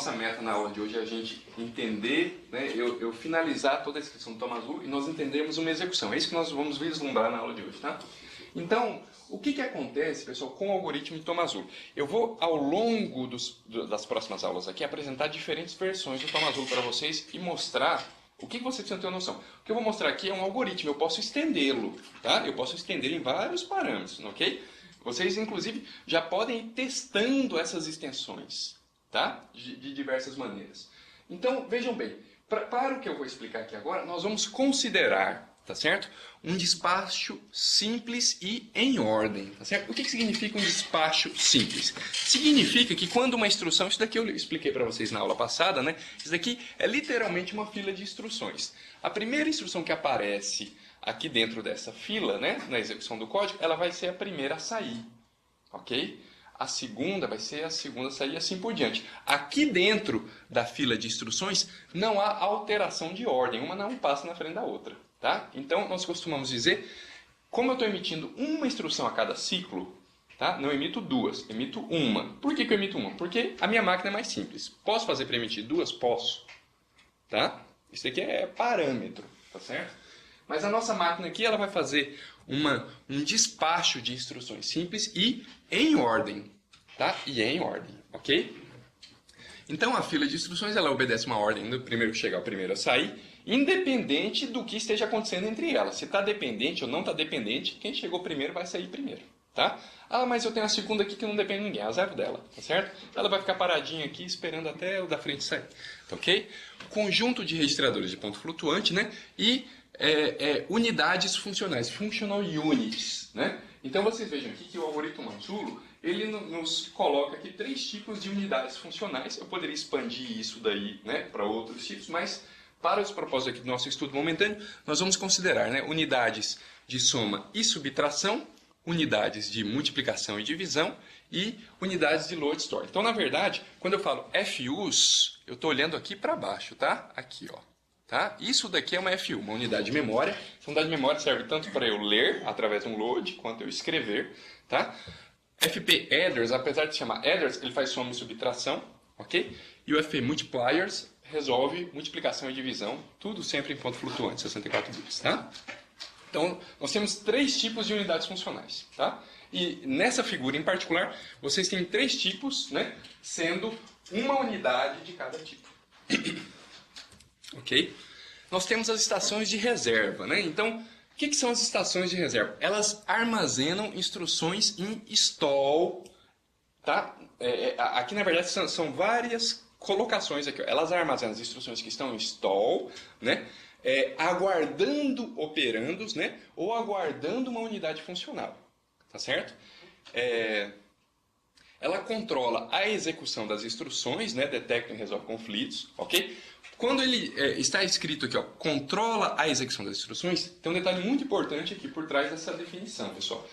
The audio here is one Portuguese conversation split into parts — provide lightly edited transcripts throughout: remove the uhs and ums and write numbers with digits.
nossa meta na aula de hoje é a gente entender, né, eu finalizar toda a descrição do Tom Azul e nós entendermos uma execução. É isso que nós vamos vislumbrar na aula de hoje, tá? Então, o que acontece, pessoal, com o algoritmo de Tom Azul? Eu vou, ao longo das próximas aulas aqui, apresentar diferentes versões do Tom Azul para vocês e mostrar o que vocês precisam ter uma noção. O que eu vou mostrar aqui é um algoritmo, eu posso estendê-lo, tá? Eu posso estender em vários parâmetros, ok? Vocês, inclusive, já podem ir testando essas extensões, tá? De diversas maneiras. Então, vejam bem, para o que eu vou explicar aqui agora, nós vamos considerar, tá certo? Um despacho simples e em ordem, tá certo? O que significa um despacho simples? Significa que quando uma instrução, isso daqui eu expliquei para vocês na aula passada, né? Isso daqui é literalmente uma fila de instruções. A primeira instrução que aparece aqui dentro dessa fila, né, na execução do código, ela vai ser a primeira a sair, ok? A segunda vai ser a segunda a sair e assim por diante. Aqui dentro da fila de instruções não há alteração de ordem, uma não passa na frente da outra, tá? Então nós costumamos dizer, como eu estou emitindo uma instrução a cada ciclo, tá? Não emito duas, emito uma. Por que eu emito uma? Porque a minha máquina é mais simples. Posso fazer para emitir duas? Posso, tá? Isso aqui é parâmetro, tá certo? Mas a nossa máquina aqui ela vai fazer um despacho de instruções simples e em ordem, tá? E em ordem, ok? Então a fila de instruções ela obedece uma ordem do primeiro que chegar ao primeiro a sair, independente do que esteja acontecendo entre elas. Se está dependente ou não está dependente, quem chegou primeiro vai sair primeiro, tá? Ah, mas eu tenho a segunda aqui que não depende de ninguém, a zero dela, tá certo? Ela vai ficar paradinha aqui esperando até o da frente sair, tá ok? Conjunto de registradores de ponto flutuante, né? E unidades funcionais, functional units, né? Então vocês vejam aqui que o algoritmo Mazzullo, ele nos coloca aqui 3 tipos de unidades funcionais. Eu poderia expandir isso daí, né, para outros tipos, mas para os propósitos aqui do nosso estudo momentâneo, nós vamos considerar, né, unidades de soma e subtração, unidades de multiplicação e divisão e unidades de load store. Então, na verdade, quando eu falo FUs, eu estou olhando aqui para baixo, tá? Aqui, ó. Tá? Isso daqui é uma FU, uma unidade de memória. Essa unidade de memória serve tanto para eu ler através de um load, quanto eu escrever. Tá? FP adders, apesar de se chamar adders, ele faz soma e subtração. Ok? E o FP multipliers resolve multiplicação e divisão, tudo sempre em ponto flutuante, 64 bits. Tá? Então, nós temos 3 tipos de unidades funcionais. Tá? E nessa figura em particular, vocês têm 3 tipos, né, sendo uma unidade de cada tipo. Ok? Nós temos as estações de reserva, né? Então, o que são as estações de reserva? Elas armazenam instruções em stall, tá? Aqui, na verdade, são várias colocações aqui. Ó. Elas armazenam as instruções que estão em stall, né? Aguardando operandos, né? Ou aguardando uma unidade funcional, tá certo? Ela controla a execução das instruções, né? Detecta e resolve conflitos, ok? Quando ele está escrito aqui, ó, controla a execução das instruções, tem um detalhe muito importante aqui por trás dessa definição, pessoal.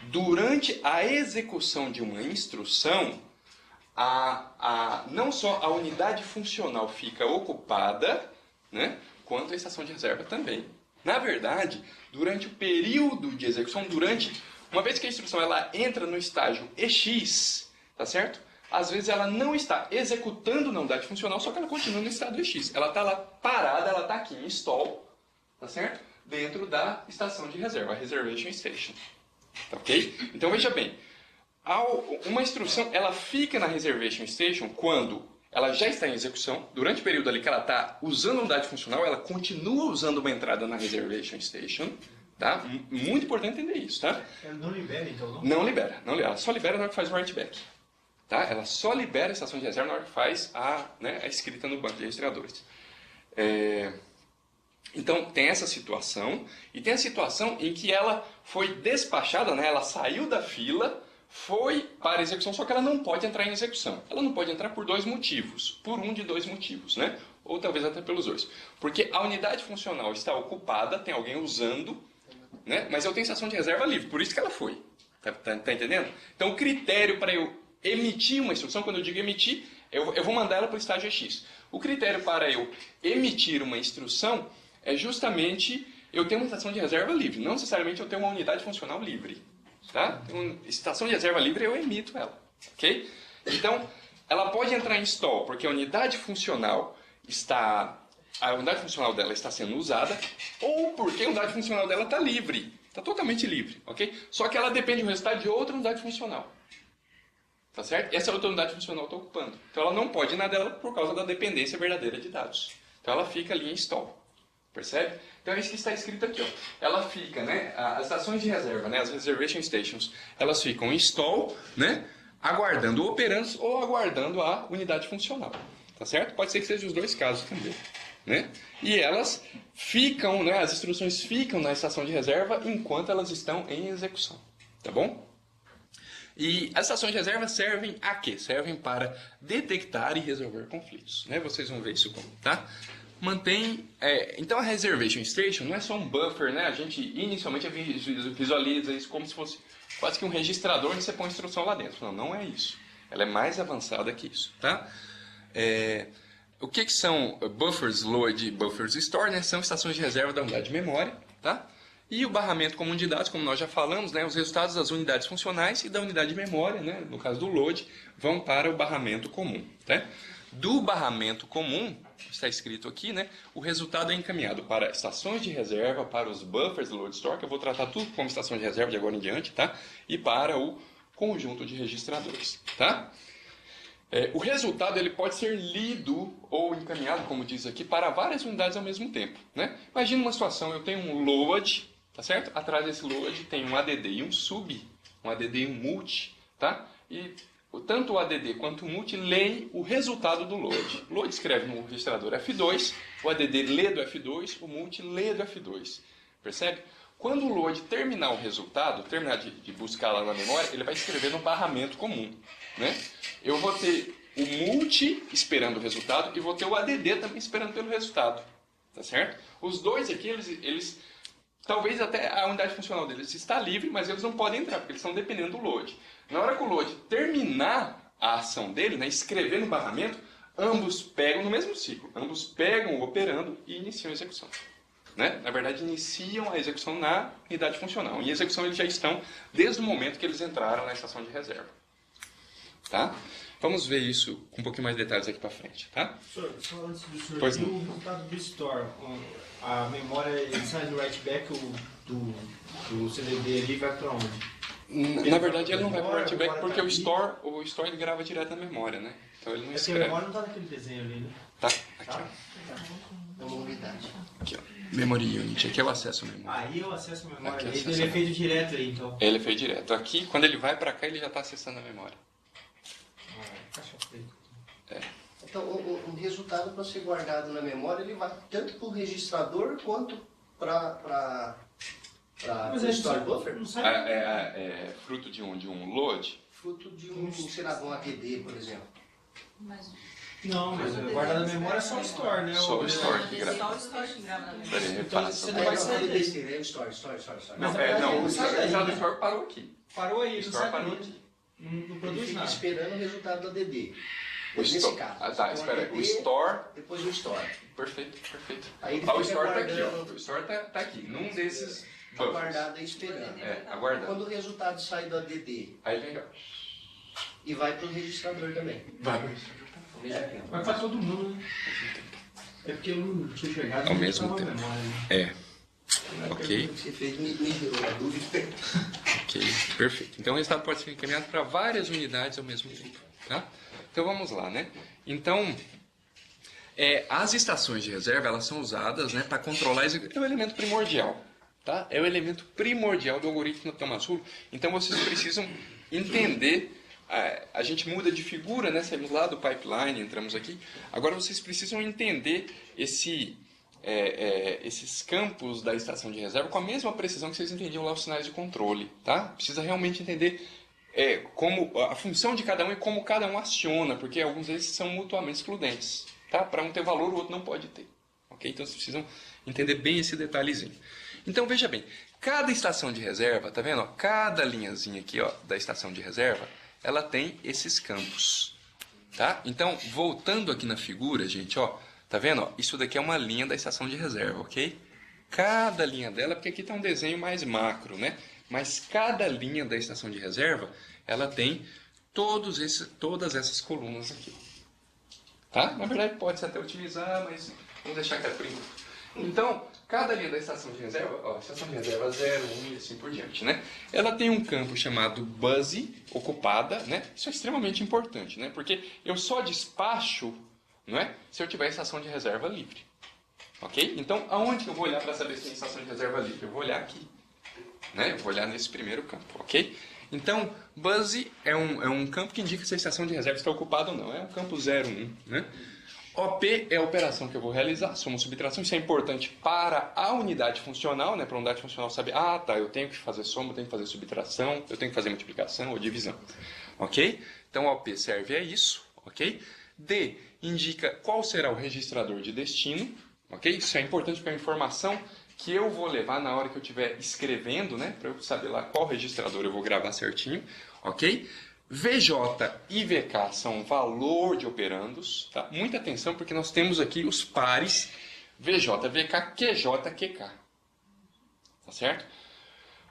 Durante a execução de uma instrução, não só a unidade funcional fica ocupada, né, quanto a estação de reserva também. Na verdade, durante o período de execução, uma vez que a instrução ela entra no estágio EX, tá certo? Às vezes ela não está executando na unidade funcional, só que ela continua no estado EX. Ela está lá parada, ela está aqui em stall, tá certo? Dentro da estação de reserva, a reservation station. Tá ok? Então veja bem, uma instrução ela fica na reservation station quando ela já está em execução. Durante o período ali que ela está usando a unidade funcional, ela continua usando uma entrada na reservation station. Tá? Muito importante entender isso, tá? Ela não libera, então? Não libera. Ela só libera na hora que faz o write back. Tá? Ela só libera a estação de reserva na hora que faz a escrita no banco de registradores. Então, tem essa situação. E tem a situação em que ela foi despachada, né? Ela saiu da fila, foi para a execução, só que ela não pode entrar em execução. Ela não pode entrar por 2 motivos. Por um de 2 motivos, né? Ou talvez até pelos 2. Porque a unidade funcional está ocupada, tem alguém usando, né? Mas eu tenho estação de reserva livre, por isso que ela foi. Tá entendendo? Então, o critério para eu emitir uma instrução, quando eu digo emitir, eu vou mandar ela para o estágio EX. O critério para eu emitir uma instrução é justamente eu ter uma estação de reserva livre, não necessariamente eu ter uma unidade funcional livre. Tá? Então, estação de reserva livre, eu emito ela. Ok? Então, ela pode entrar em stall porque a unidade funcional dela está sendo usada, ou porque a unidade funcional dela está livre, está totalmente livre, ok? Só que ela depende do resultado de outra unidade funcional, tá certo? Essa outra unidade funcional está ocupando, então ela não pode ir na dela por causa da dependência verdadeira de dados, então ela fica ali em stall, percebe? Então é isso que está escrito aqui, ó. Ela fica, né? As estações de reserva, né? As reservation stations, elas ficam em stall, né? Aguardando operandos ou aguardando a unidade funcional, tá certo? Pode ser que seja os dois casos também, né? E elas ficam, né? As instruções ficam na estação de reserva enquanto elas estão em execução, tá bom? E as estações de reserva servem a quê? Servem para detectar e resolver conflitos, né? Vocês vão ver isso como, tá? Então a reservation station não é só um buffer, né? A gente inicialmente visualiza isso como se fosse quase que um registrador onde você põe a instrução lá dentro. Não, não é isso. Ela é mais avançada que isso, tá? O que são buffers load e buffers store, né? São estações de reserva da unidade de memória, tá? E o barramento comum de dados, como nós já falamos, né? Os resultados das unidades funcionais e da unidade de memória, né? No caso do load, vão para o barramento comum, tá? Do barramento comum, está escrito aqui, né? O resultado é encaminhado para estações de reserva, para os buffers load store, que eu vou tratar tudo como estação de reserva de agora em diante, tá? E para o conjunto de registradores, tá? O resultado ele pode ser lido ou encaminhado, como diz aqui, para várias unidades ao mesmo tempo, né? Imagina uma situação, eu tenho um load, tá certo? Atrás desse load tem um ADD e um sub, um ADD e um multi, tá? E tanto o ADD quanto o multi leem o resultado do load. O load escreve no registrador F2, o ADD lê do F2, o multi lê do F2. Percebe? Quando o load terminar o resultado, terminar de buscar lá na memória, ele vai escrever no barramento comum, né? Eu vou ter o multi esperando o resultado e vou ter o ADD também esperando pelo resultado, tá certo? Os dois aqui, eles talvez até a unidade funcional deles está livre, mas eles não podem entrar, porque eles estão dependendo do load. Na hora que o load terminar a ação dele, né, escrever no barramento, ambos pegam no mesmo ciclo. Ambos pegam o operando e iniciam a execução. Né? Na verdade, iniciam a execução na unidade funcional. Em execução, eles já estão desde o momento que eles entraram na estação de reserva. Tá? Vamos ver isso com um pouquinho mais de detalhes aqui para frente. Tá? Só antes do senhor, pois e o resultado do store? A memória, ele sai do write back do CDD ali, vai para onde? Na verdade, ele não vai para o write back porque o store ele grava direto na memória, né? Então ele não escreve. A memória não está naquele desenho ali, né? Tá, aqui ó. É uma unidade. Aqui ó. Memory Unit, aqui é o acesso à memória. Aí eu acesso a memória. Aqui, Ele é feito direto aí, então. Ele é feito direto. Aqui, quando ele vai para cá, ele já está acessando a memória. Caixa preta. Então, o resultado para ser guardado na memória, ele vai tanto para o registrador quanto para o store buffer? Não sabe. É fruto de um load? Fruto de sei lá, um ADD, por exemplo. Não, mas guardar na memória é só o store, né? Só o store que grava. Só o store que grava na memória. Peraí, Então, repassa. você não vai sair ADD daí. seria o store. Mas Não, não o sai daí, resultado do né? store parou aqui. Parou aí, O não store sai parou daí. aqui. Não Ele produz fica nada. esperando o resultado do ADD. O Nesse store. caso. Ah, tá, com espera aí. ADD, O store. Depois o store. Perfeito. Aí ele Ah, o fica store tá aqui, ó. guardando, O store tá aqui, num desses buffers. guardado e esperando. Aguardando. Quando o resultado sai do ADD Aí vem, ó. e vai para o registrador também. Vai. Ao mesmo tempo. Vai pra todo mundo, né? É porque eu não tinha chegado. Ao mesmo tempo. É. Ok. Você fez me gerou uma dúvida. Ok, perfeito. Então o resultado pode ser encaminhado para várias unidades ao mesmo tempo. Tá? Então vamos lá, né? Então, as estações de reserva elas são usadas, né, para controlar é o elemento primordial. Tá? É o elemento primordial do algoritmo do Thomas Rule. Então vocês precisam entender. A gente muda de figura, né? Saímos lá do pipeline, entramos aqui. Agora vocês precisam entender esses campos da estação de reserva com a mesma precisão que vocês entendiam lá os sinais de controle. Tá? Precisa realmente entender como a função de cada um e como cada um aciona, porque alguns deles são mutuamente excludentes. Tá? Para um ter valor, o outro não pode ter. Okay? Então vocês precisam entender bem esse detalhezinho. Então veja bem, cada estação de reserva, tá vendo? Ó, cada linhazinha aqui ó, da estação de reserva, ela tem esses campos. Tá? Então, voltando aqui na figura, gente, ó, tá vendo? Ó, isso daqui é uma linha da estação de reserva, ok? Cada linha dela, porque aqui está um desenho mais macro, né? Mas cada linha da estação de reserva, ela tem todas essas colunas aqui. Tá? Na verdade, pode-se até utilizar, mas vamos deixar quieto por enquanto. Então, cada linha da estação de reserva, ó, estação de reserva 0, 1 e assim por diante, né? Ela tem um campo chamado busy, ocupada, né? Isso é extremamente importante, né? Porque eu só despacho, não é? Se eu tiver estação de reserva livre. Ok? Então, aonde que eu vou olhar para saber se tem estação de reserva livre? Eu vou olhar aqui. Né? Eu vou olhar nesse primeiro campo, ok? Então, busy é um campo que indica se a estação de reserva está ocupada ou não. É um campo 0, 1, né? OP é a operação que eu vou realizar, soma subtração. Isso é importante para a unidade funcional, né? Para a unidade funcional saber, eu tenho que fazer soma, eu tenho que fazer subtração, eu tenho que fazer multiplicação ou divisão. Ok? Então, OP serve a isso, ok? D indica qual será o registrador de destino, ok? Isso é importante para a informação que eu vou levar na hora que eu estiver escrevendo, né? Para eu saber lá qual registrador eu vou gravar certinho, ok? VJ e VK são valor de operandos, tá? Muita atenção porque nós temos aqui os pares VJ, VK, QJ, QK. Tá certo?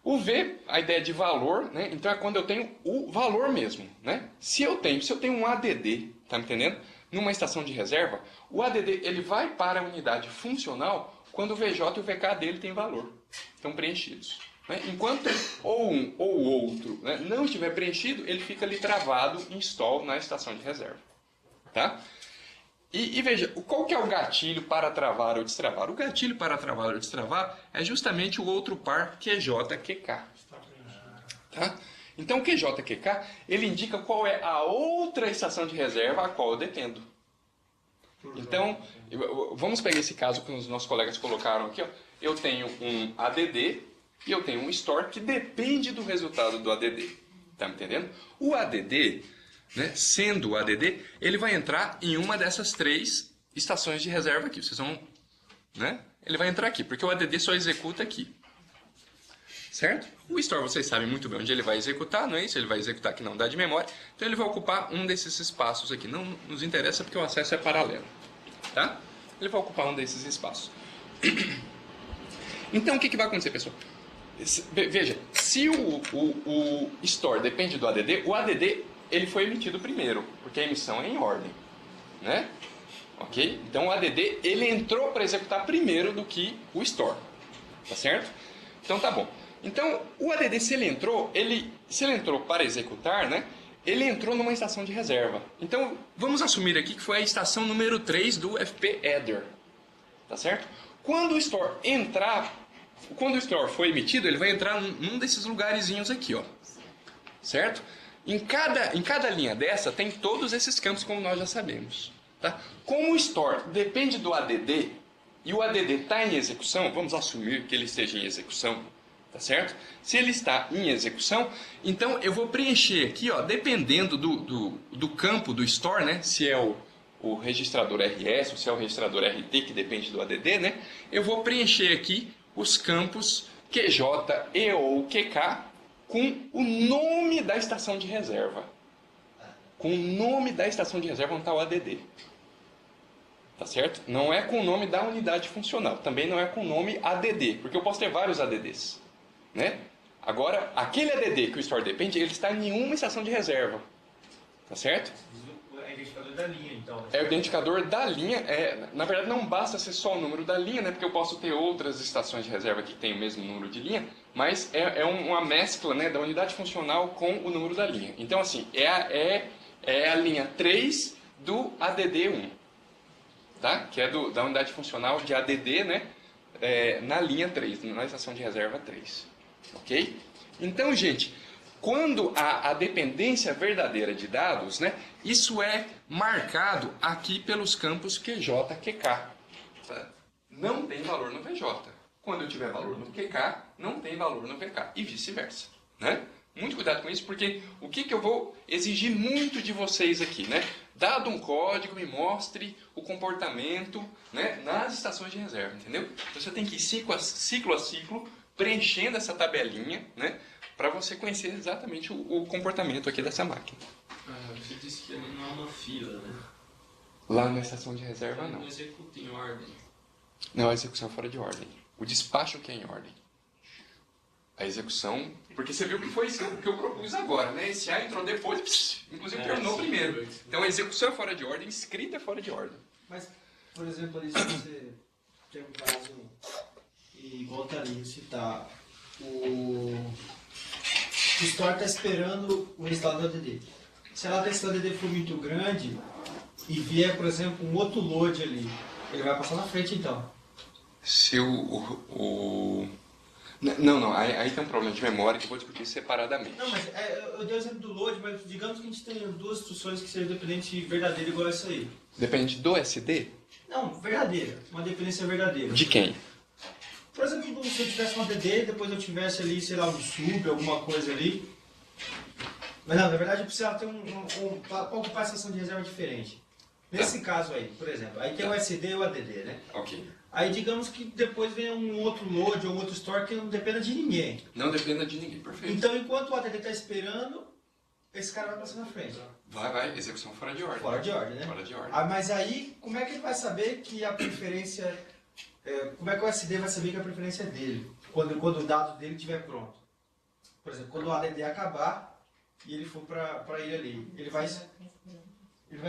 O V, a ideia de valor, né? Então é quando eu tenho o valor mesmo, né? Se eu tenho um ADD, tá me entendendo? Numa estação de reserva, o ADD ele vai para a unidade funcional quando o VJ e o VK dele tem valor, estão preenchidos. Né? Enquanto ou um ou o outro, né, não estiver preenchido, ele fica ali travado em stall na estação de reserva. Tá? E veja, qual que é o gatilho para travar ou destravar? O gatilho para travar ou destravar é justamente o outro par QJ-QK. Tá? Então o QJ-QK ele indica qual é a outra estação de reserva a qual eu dependo. Então, vamos pegar esse caso que os nossos colegas colocaram aqui. Ó. Eu tenho um ADD e eu tenho um store que depende do resultado do ADD. Tá me entendendo? O ADD, né, sendo o ADD, ele vai entrar em uma dessas 3 estações de reserva aqui. Vocês vão, né? Ele vai entrar aqui, porque o ADD só executa aqui. Certo? O store, vocês sabem muito bem onde ele vai executar, não é isso? Ele vai executar aqui na unidade de memória. Então ele vai ocupar um desses espaços aqui. Não nos interessa porque o acesso é paralelo. Tá? Ele vai ocupar um desses espaços. Então o que vai acontecer, pessoal? Veja, se o store depende do ADD, o ADD ele foi emitido primeiro, porque a emissão é em ordem. Né? Ok? Então o ADD ele entrou para executar primeiro do que o store. Tá certo? Então tá bom. Então, o ADD, se ele entrou para executar, né, ele entrou numa estação de reserva. Então, vamos assumir aqui que foi a estação número 3 do FP Header. Tá certo? Quando o store for emitido, ele vai entrar num desses lugarzinhos aqui, ó. Certo? Em cada linha dessa, tem todos esses campos, como nós já sabemos. Tá? Como o store depende do ADD, e o ADD está em execução, vamos assumir que ele esteja em execução, tá certo? Se ele está em execução, então eu vou preencher aqui, ó, dependendo do campo do store, né? Se é o registrador RS ou se é o registrador RT, que depende do ADD, né? Eu vou preencher aqui os campos QJ e ou QK com o nome da estação de reserva. Com o nome da estação de reserva onde está o ADD. Tá certo? Não é com o nome da unidade funcional. Também não é com o nome ADD, porque eu posso ter vários ADDs. Né? Agora, aquele ADD que o store depende, ele está em uma estação de reserva. Tá certo? É o identificador da linha, então. É o identificador da linha. Na verdade, não basta ser só o número da linha, né? Porque eu posso ter outras estações de reserva que têm o mesmo número de linha, mas é uma mescla, né, da unidade funcional com o número da linha. Então, assim, é a linha 3 do ADD1. Tá? Que é da unidade funcional de ADD, né? Na linha 3, na estação de reserva 3. Ok? Então, gente, quando a dependência verdadeira de dados, né, isso é marcado aqui pelos campos QJ, QK. Tá? Não tem valor no VJ. Quando eu tiver valor no QK, não tem valor no VK. E vice-versa. Né? Muito cuidado com isso, porque o que eu vou exigir muito de vocês aqui, né? Dado um código, me mostre o comportamento, né, nas estações de reserva, entendeu? Então você tem que ir ciclo a ciclo, preenchendo essa tabelinha, né, para você conhecer exatamente o comportamento aqui dessa máquina. Você disse que não há uma fila, né? Lá na estação de reserva, não. Não executa em ordem. Não, a execução é fora de ordem. O despacho que é em ordem. A execução, porque você viu que foi isso que eu propus agora, né? Esse A entrou depois, inclusive terminou primeiro. Então a execução é fora de ordem, escrita é fora de ordem. Mas, por exemplo, ali, se você tem um caso, e volta ali, citar, o store está esperando o resultado do ADD. Se a latency do ADD for muito grande e vier, por exemplo, um outro load ali, ele vai passar na frente então. Se Não, aí tem um problema de memória que eu vou discutir separadamente. Não, mas eu dei o exemplo do load, mas digamos que a gente tem duas instruções que sejam dependentes de verdadeira igual essa aí. Depende do SD? Não, verdadeira. Uma dependência verdadeira. De quem? Por exemplo, se eu tivesse um ADD, depois eu tivesse ali, sei lá, um sub, alguma coisa ali. Mas não, na verdade eu precisava ter para ocupar a seção de reserva diferente. Nesse caso aí, por exemplo, aí tem o SD e o ADD, né? Ok. Aí digamos que depois vem um outro load ou um outro store que não dependa de ninguém. Não dependa de ninguém, perfeito. Então enquanto o ADD está esperando, esse cara vai passar na frente. Vai, execução fora de ordem. Fora de ordem, né? Fora de ordem. Mas aí, como é que ele vai saber que a preferência... como é que o SD vai saber que a preferência é dele? Quando o dado dele estiver pronto. Por exemplo, quando o ADD acabar e ele for para ele ali, ele vai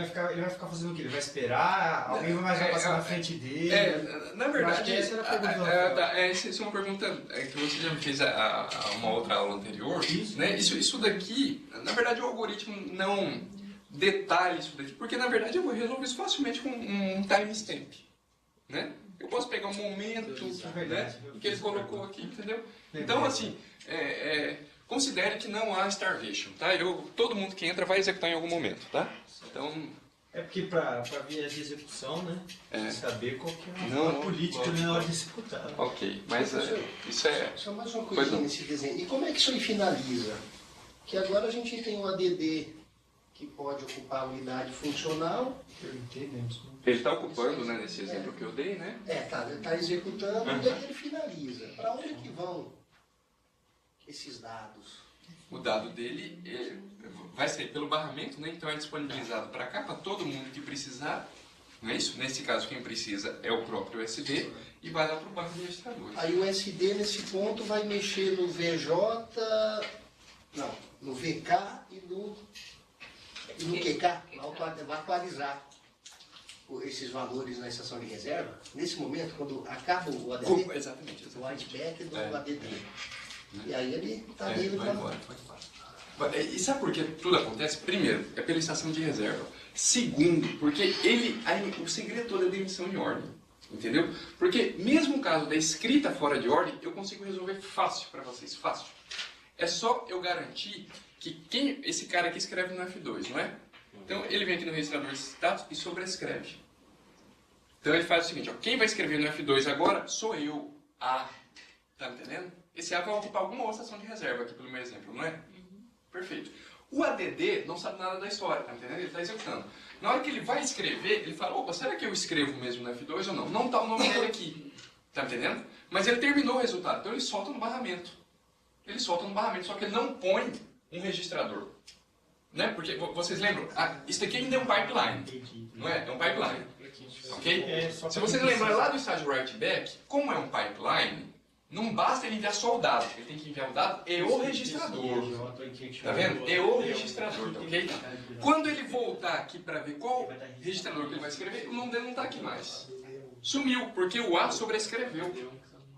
ficar fazendo o quê? Ele vai esperar? Alguém mais vai passar na frente dele? Na verdade, essa era a pergunta. essa é uma pergunta que você já me fez a uma outra aula anterior. Isso. Né? Isso daqui, na verdade, o algoritmo não detalha isso daqui, porque na verdade eu vou resolver isso facilmente com um timestamp. Né? Eu posso pegar um momento né, que ele colocou aqui, entendeu? Então, assim, considere que não há starvation, tá? Todo mundo que entra vai executar em algum momento, tá? Então... É porque para via de execução, né? Saber qual que é Não, a política na hora de executar. Né? Ok, mas isso é... Só mais uma coisinha nesse desenho. E como é que isso aí finaliza? Que agora a gente tem um ADD que pode ocupar a unidade funcional. Ele está ocupando, né, nesse exemplo que eu dei, né? Ele está executando e aí ele finaliza. Para onde que vão esses dados? O dado dele vai sair pelo barramento, né? Então é disponibilizado para cá, para todo mundo que precisar. Não é isso? Nesse caso, quem precisa é o próprio SD e vai lá para o banco de registradores. Aí o SD, nesse ponto, vai mexer no VJ, no VK e no QK, vai atualizar esses valores na estação de reserva. Nesse momento, quando acaba o ADD, Exatamente. o whiteback do ADD. E aí ele está indo vai embora. E sabe por que tudo acontece? Primeiro, é pela estação de reserva. Segundo, porque o segredo todo é da emissão em ordem. Entendeu? Porque mesmo o caso da escrita fora de ordem, eu consigo resolver fácil para vocês. Fácil. É só eu garantir que esse cara aqui escreve no F2, não é? Então ele vem aqui no registrador de status e sobrescreve. Então ele faz o seguinte, ó, quem vai escrever no F2 agora sou eu, A. Tá entendendo? Esse A vai ocupar alguma outra estação de reserva aqui pelo meu exemplo, não é? Perfeito. O ADD não sabe nada da história, tá entendendo? Ele está executando. Na hora que ele vai escrever, ele fala, opa, será que eu escrevo mesmo no F2 ou não? Não está o nome dele aqui, tá entendendo? Mas ele terminou o resultado, então ele solta no barramento. Ele solta no barramento, só que ele não põe um registrador. Né? Porque vocês lembram, isso aqui ainda é um pipeline, não é? É um pipeline. Ok? Se vocês lembrarem lá do estágio write-back, como é um pipeline, não basta ele enviar só o dado, ele tem que enviar o dado e o registrador. Tá vendo? E o registrador, tá ok? Quando ele voltar aqui para ver qual registrador que ele vai escrever, o nome dele não está aqui mais. Sumiu, porque o A sobrescreveu.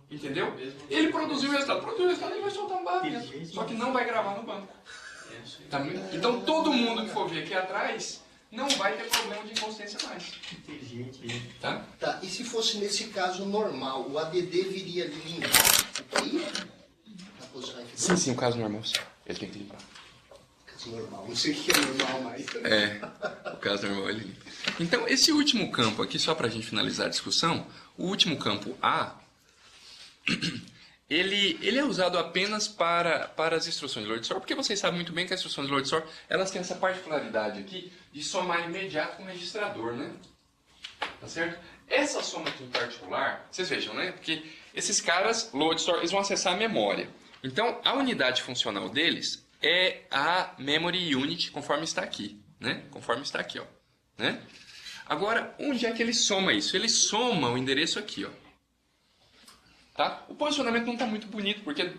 Entendeu? Ele produziu o resultado. Ele vai soltar um barramento. Só que não vai gravar no banco. Tá? Então todo mundo que for vir aqui atrás não vai ter problema de inconsistência mais. Tá? Tá, e se fosse nesse caso normal, o ADD viria ali limpar aqui? Na posição F2? Sim, o caso normal. Ele tem que limpar. Caso normal, não sei o que é normal mais. O caso normal ele limpa. Então esse último campo aqui, só para a gente finalizar a discussão, o último campo A, ele é usado apenas para as instruções de load store, porque vocês sabem muito bem que as instruções de load store, elas têm essa particularidade aqui de somar imediato com o registrador, né? Tá certo? Essa soma aqui em particular, vocês vejam, né? Porque esses caras, load store, eles vão acessar a memória. Então, a unidade funcional deles é a memory unit, conforme está aqui, né? Conforme está aqui, ó, né? Agora, onde é que ele soma isso? Ele soma o endereço aqui, ó. Tá? O posicionamento não está muito bonito, porque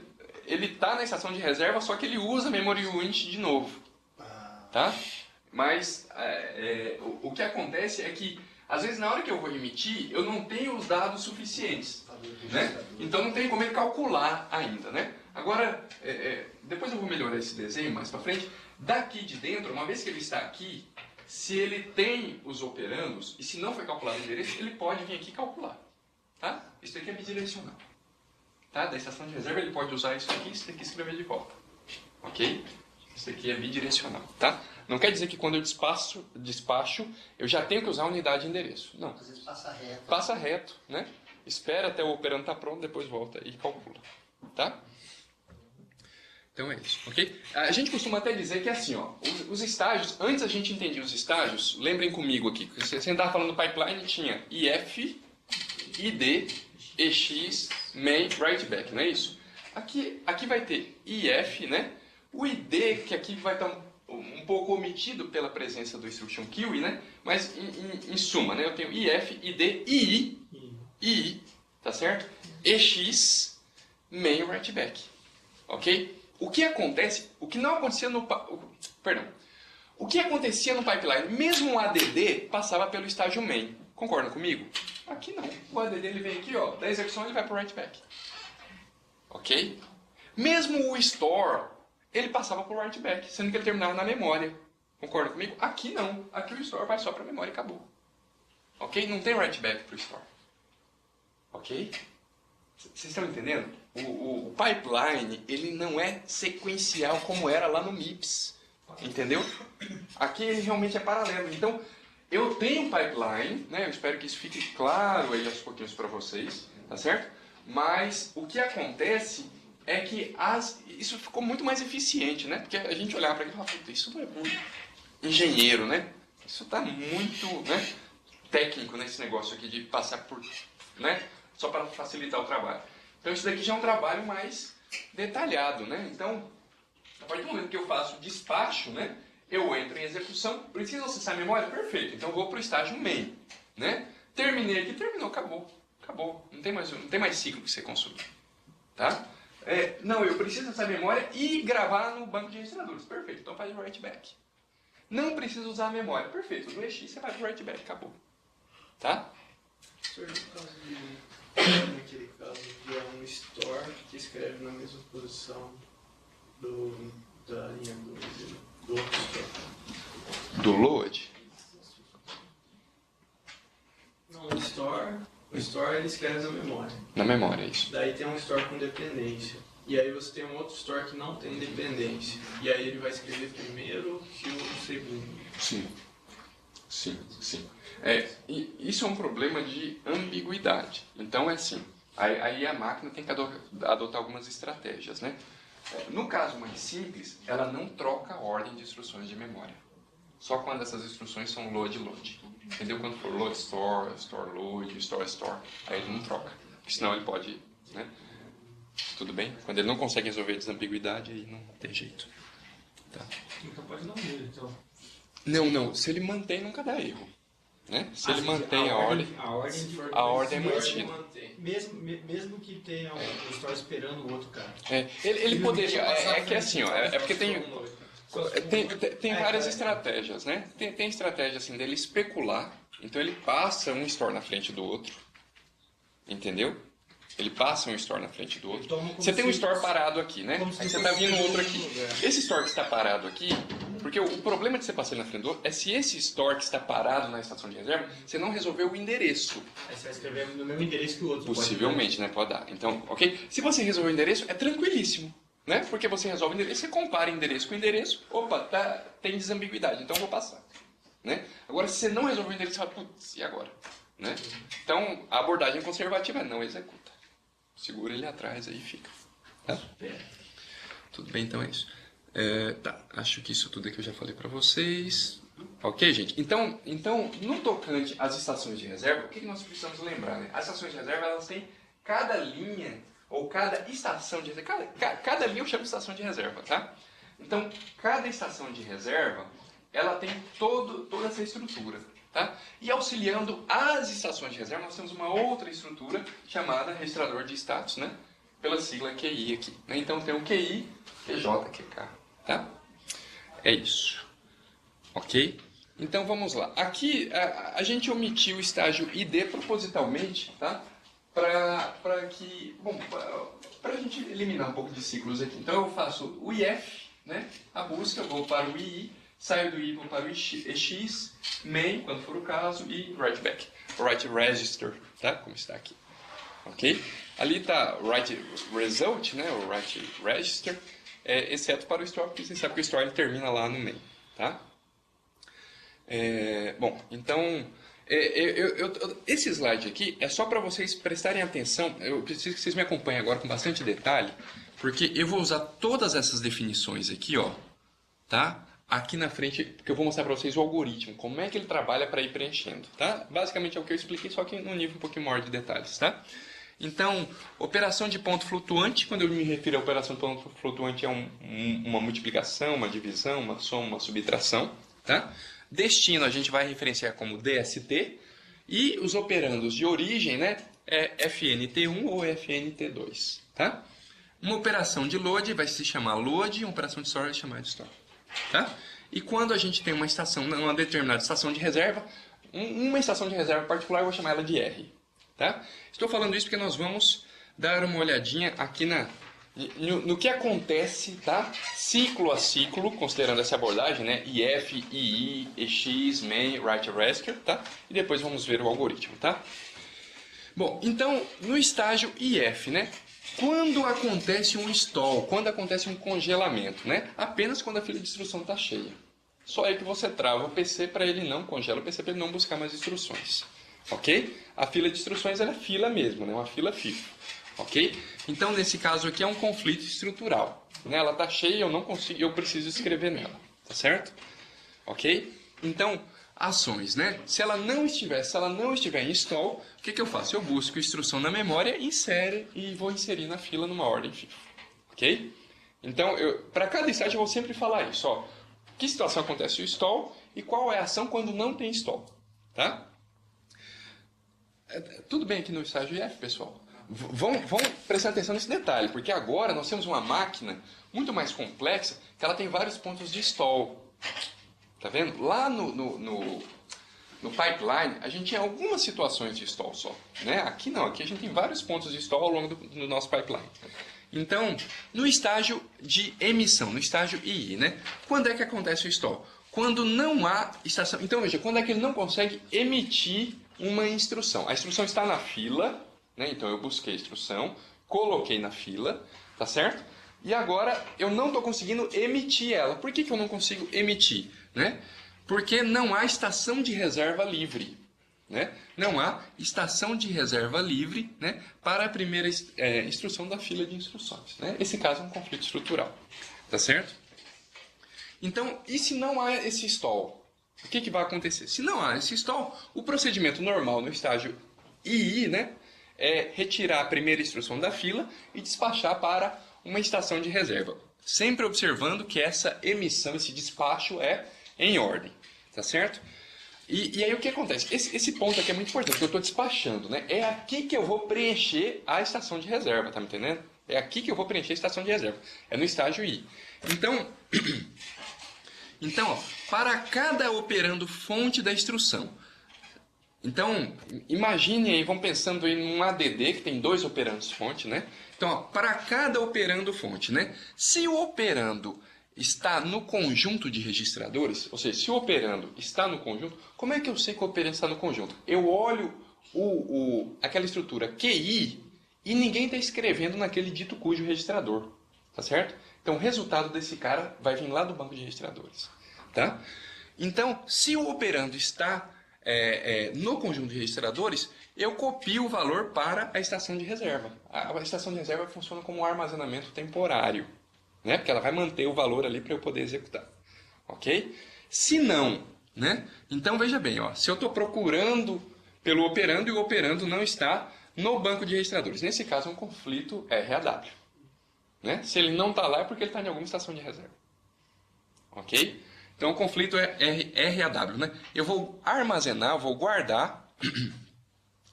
ele está na estação de reserva, só que ele usa a memory unit de novo. Ah, Tá? Mas o que acontece é que, às vezes, na hora que eu vou emitir, eu não tenho os dados suficientes. Né? Então não tem como ele calcular ainda. Né? Agora, depois eu vou melhorar esse desenho mais para frente. Daqui de dentro, uma vez que ele está aqui, se ele tem os operandos, e se não foi calculado o endereço, ele pode vir aqui calcular. Tá? Isso aqui é bidirecional. Tá? Da estação de reserva ele pode usar isso aqui e isso aqui escrever de volta. Ok? Isso aqui é bidirecional. Tá? Não quer dizer que quando eu despacho, eu já tenho que usar a unidade de endereço. Não. às vezes passa reto. Passa reto, né? Espera até o operando estar pronto, depois volta e calcula. Tá? Então é isso, ok? A gente costuma até dizer que é assim, ó, os estágios, antes a gente entendia os estágios, lembrem comigo aqui, você estava falando do pipeline, tinha IF, ID, EX, main, write back, não é isso? Aqui vai ter IF, né? O ID, que aqui vai estar um pouco omitido pela presença do instruction queue, né? Mas em suma, né? Eu tenho IF, ID, II, tá certo? EX, main, write back, ok? O que acontece, o que não acontecia no, perdão, o que acontecia no pipeline, mesmo o ADD passava pelo estágio main. Concordam comigo? Aqui não. O ADD ele vem aqui, ó, da execução ele vai para o write back. Ok? Mesmo o store, ele passava para o write back, sendo que ele terminava na memória. Concordam comigo? Aqui não. Aqui o store vai só para a memória e acabou. Ok? Não tem write back para o store. Ok? Vocês estão entendendo? O pipeline, ele não é sequencial como era lá no MIPS. Entendeu? Aqui ele realmente é paralelo. Então, eu tenho um pipeline, né? Eu espero que isso fique claro aí aos pouquinhos para vocês, tá certo? Mas o que acontece é que isso ficou muito mais eficiente, né? Porque a gente olhava para aquilo e falava, puta, isso não é muito engenheiro, né? Isso está muito, né, técnico nesse negócio aqui de passar por, né? Só para facilitar o trabalho. Então isso daqui já é um trabalho mais detalhado, né? Então, a partir do momento que eu faço despacho, né, eu entro em execução, preciso acessar a memória? Perfeito, então eu vou para o estágio main, né? Terminei aqui, terminou, acabou. Acabou, não tem mais ciclo que você consumir. Tá? Não, eu preciso acessar a memória e gravar no banco de registradores. Perfeito, então faz o write back. Não preciso usar a memória. Perfeito, no EX você vai para o write back, acabou. Tá? Senhor, naquele caso que é um store que escreve na mesma posição da linha do outro store. Do load? Não, o store ele escreve na memória. Na memória, isso. Daí tem um store com dependência. E aí você tem um outro store que não tem dependência. E aí ele vai escrever primeiro que o segundo. Sim. Sim, sim. Isso é um problema de ambiguidade. Então é assim, aí a máquina tem que adotar algumas estratégias, né? No caso mais simples, ela não troca a ordem de instruções de memória. Só quando essas instruções são load. Entendeu? Quando for load store, store load, store, aí ele não troca. Porque senão ele pode, né? Tudo bem? Quando ele não consegue resolver a desambiguidade, aí não tem jeito. Tá? Nunca pode dar um erro, então. Não. Se ele mantém, nunca dá erro. Né? Se ele mantém a ordem é mantida. Mesmo que tenha um store esperando o outro cara. Ele poderia. É que assim, ó, é porque tem várias estratégias, né? Tem estratégia assim dele especular. Então ele passa um store na frente do outro. Entendeu? Ele passa um store na frente do outro. Você tem um store parado aqui, né? Aí você está vindo outro aqui. Esse store que está parado aqui, porque o problema de você passar ele na frente do outro é se esse store que está parado na estação de reserva, você não resolveu o endereço. Aí você vai escrever no mesmo endereço que o outro. Possivelmente, né? Pode dar. Então, ok? Se você resolver o endereço, é tranquilíssimo. Né? Porque você resolve o endereço, você compara endereço com endereço. Opa, tem desambiguidade, então eu vou passar. Né? Agora, se você não resolver o endereço, você fala, putz, e agora? Né? Então, a abordagem conservativa é não executa. Segura ele atrás aí e fica. Tá? Tudo bem, então é isso. Tá, acho que isso tudo aqui eu já falei para vocês. Ok, gente? Então, no tocante às estações de reserva, o que nós precisamos lembrar? Né? As estações de reserva, elas têm cada linha, ou cada estação de reserva. Cada linha eu chamo de estação de reserva, tá? Então, cada estação de reserva, ela tem toda essa estrutura. Tá? E auxiliando as estações de reserva, nós temos uma outra estrutura chamada registrador de status, né? pela sigla QI aqui. Né? Então tem o QI, QJ, QK. Tá? É isso. Ok? Então vamos lá. Aqui a gente omitiu o estágio ID propositalmente, tá? Para que, bom, para a gente eliminar um pouco de ciclos aqui. Então eu faço o IF, né? A busca, vou para o II, saio do I, vou para o EX, main, quando for o caso, e write back. Write register, tá? Como está aqui. Ok? Ali está write result, né? O write register, exceto para o store, porque você sabe que o store ele termina lá no main, tá? Bom, então, esse slide aqui é só para vocês prestarem atenção. Eu preciso que vocês me acompanhem agora com bastante detalhe, porque eu vou usar todas essas definições aqui, ó, tá? Aqui na frente, porque eu vou mostrar para vocês o algoritmo, como é que ele trabalha para ir preenchendo, tá? Basicamente é o que eu expliquei, só que num nível um pouquinho maior de detalhes, tá? Então, operação de ponto flutuante, quando eu me refiro à operação de ponto flutuante, é uma multiplicação, uma divisão, uma soma, uma subtração, tá? Destino a gente vai referenciar como DST, e os operandos de origem, né, é FNT1 ou FNT2, tá? Uma operação de load vai se chamar load, e uma operação de store vai se chamar de store, tá? E quando a gente tem uma estação, uma determinada estação de reserva, uma estação de reserva particular, eu vou chamar ela de R, tá? Estou falando isso porque nós vamos dar uma olhadinha aqui no que acontece, tá? Ciclo a ciclo, considerando essa abordagem, né? IF, II, EX, main, write rescue, tá? E depois vamos ver o algoritmo, tá? Bom, então, no estágio IF, né? Quando acontece um stall, quando acontece um congelamento, né? Apenas quando a fila de instrução está cheia. Só aí que você trava o PC para ele não congelar o PC, para ele não buscar mais instruções. Ok? A fila de instruções ela é fila mesmo, né? Uma fila FIFO. Ok? Então, nesse caso aqui é um conflito estrutural. Né? Ela está cheia, eu não consigo, eu preciso escrever nela. Tá certo? Ok? Então, ações, né? Se ela não estiver em stall, o que eu faço? Eu busco instrução na memória, insere e vou inserir na fila numa ordem FIFO. Ok? Então, para cada estágio eu vou sempre falar isso. Ó, que situação acontece o stall e qual é a ação quando não tem stall. Tá? Tudo bem aqui no estágio IF, pessoal? Vão prestar atenção nesse detalhe, porque agora nós temos uma máquina muito mais complexa que ela tem vários pontos de stall. Tá vendo? Lá no pipeline, a gente tinha algumas situações de stall só. Né? Aqui não, aqui a gente tem vários pontos de stall ao longo do nosso pipeline. Então, no estágio de emissão, no estágio II, né? Quando é que acontece o stall? Quando não há estação... Então, veja, quando é que ele não consegue emitir uma instrução? A instrução está na fila, né? Então eu busquei a instrução, coloquei na fila, tá certo? E agora eu não estou conseguindo emitir ela. Por que eu não consigo emitir? Né? Porque não há estação de reserva livre. Né? Não há estação de reserva livre, né, para a primeira instrução da fila de instruções. Né? Esse caso é um conflito estrutural. Tá certo? Então, e se não há esse stall? O que vai acontecer? Se não há esse stall, o procedimento normal no estágio II, né, é retirar a primeira instrução da fila e despachar para uma estação de reserva. Sempre observando que essa emissão, esse despacho é em ordem. Tá certo? E aí o que acontece? Esse ponto aqui é muito importante, que eu estou despachando. Né? É aqui que eu vou preencher a estação de reserva, tá me entendendo? É aqui que eu vou preencher a estação de reserva. É no estágio I. Então ó, para cada operando fonte da instrução. Então, imagine aí, vamos pensando em um ADD que tem 2 operandos fonte, né? Então, ó, para cada operando fonte, né? Se o operando está no conjunto de registradores, ou seja, se o operando está no conjunto, como é que eu sei que o operando está no conjunto? Eu olho aquela estrutura QI e ninguém está escrevendo naquele dito cujo registrador, tá certo? Então, o resultado desse cara vai vir lá do banco de registradores, tá? Então, se o operando está no conjunto de registradores, eu copio o valor para a estação de reserva. A estação de reserva funciona como um armazenamento temporário. Né? Porque ela vai manter o valor ali para eu poder executar. Ok? Se não, né? Então veja bem, ó, se eu estou procurando pelo operando e o operando não está no banco de registradores. Nesse caso é um conflito RAW. Né? Se ele não está lá é porque ele está em alguma estação de reserva. Ok? Então o conflito é RAW. Né? Eu vou armazenar, vou guardar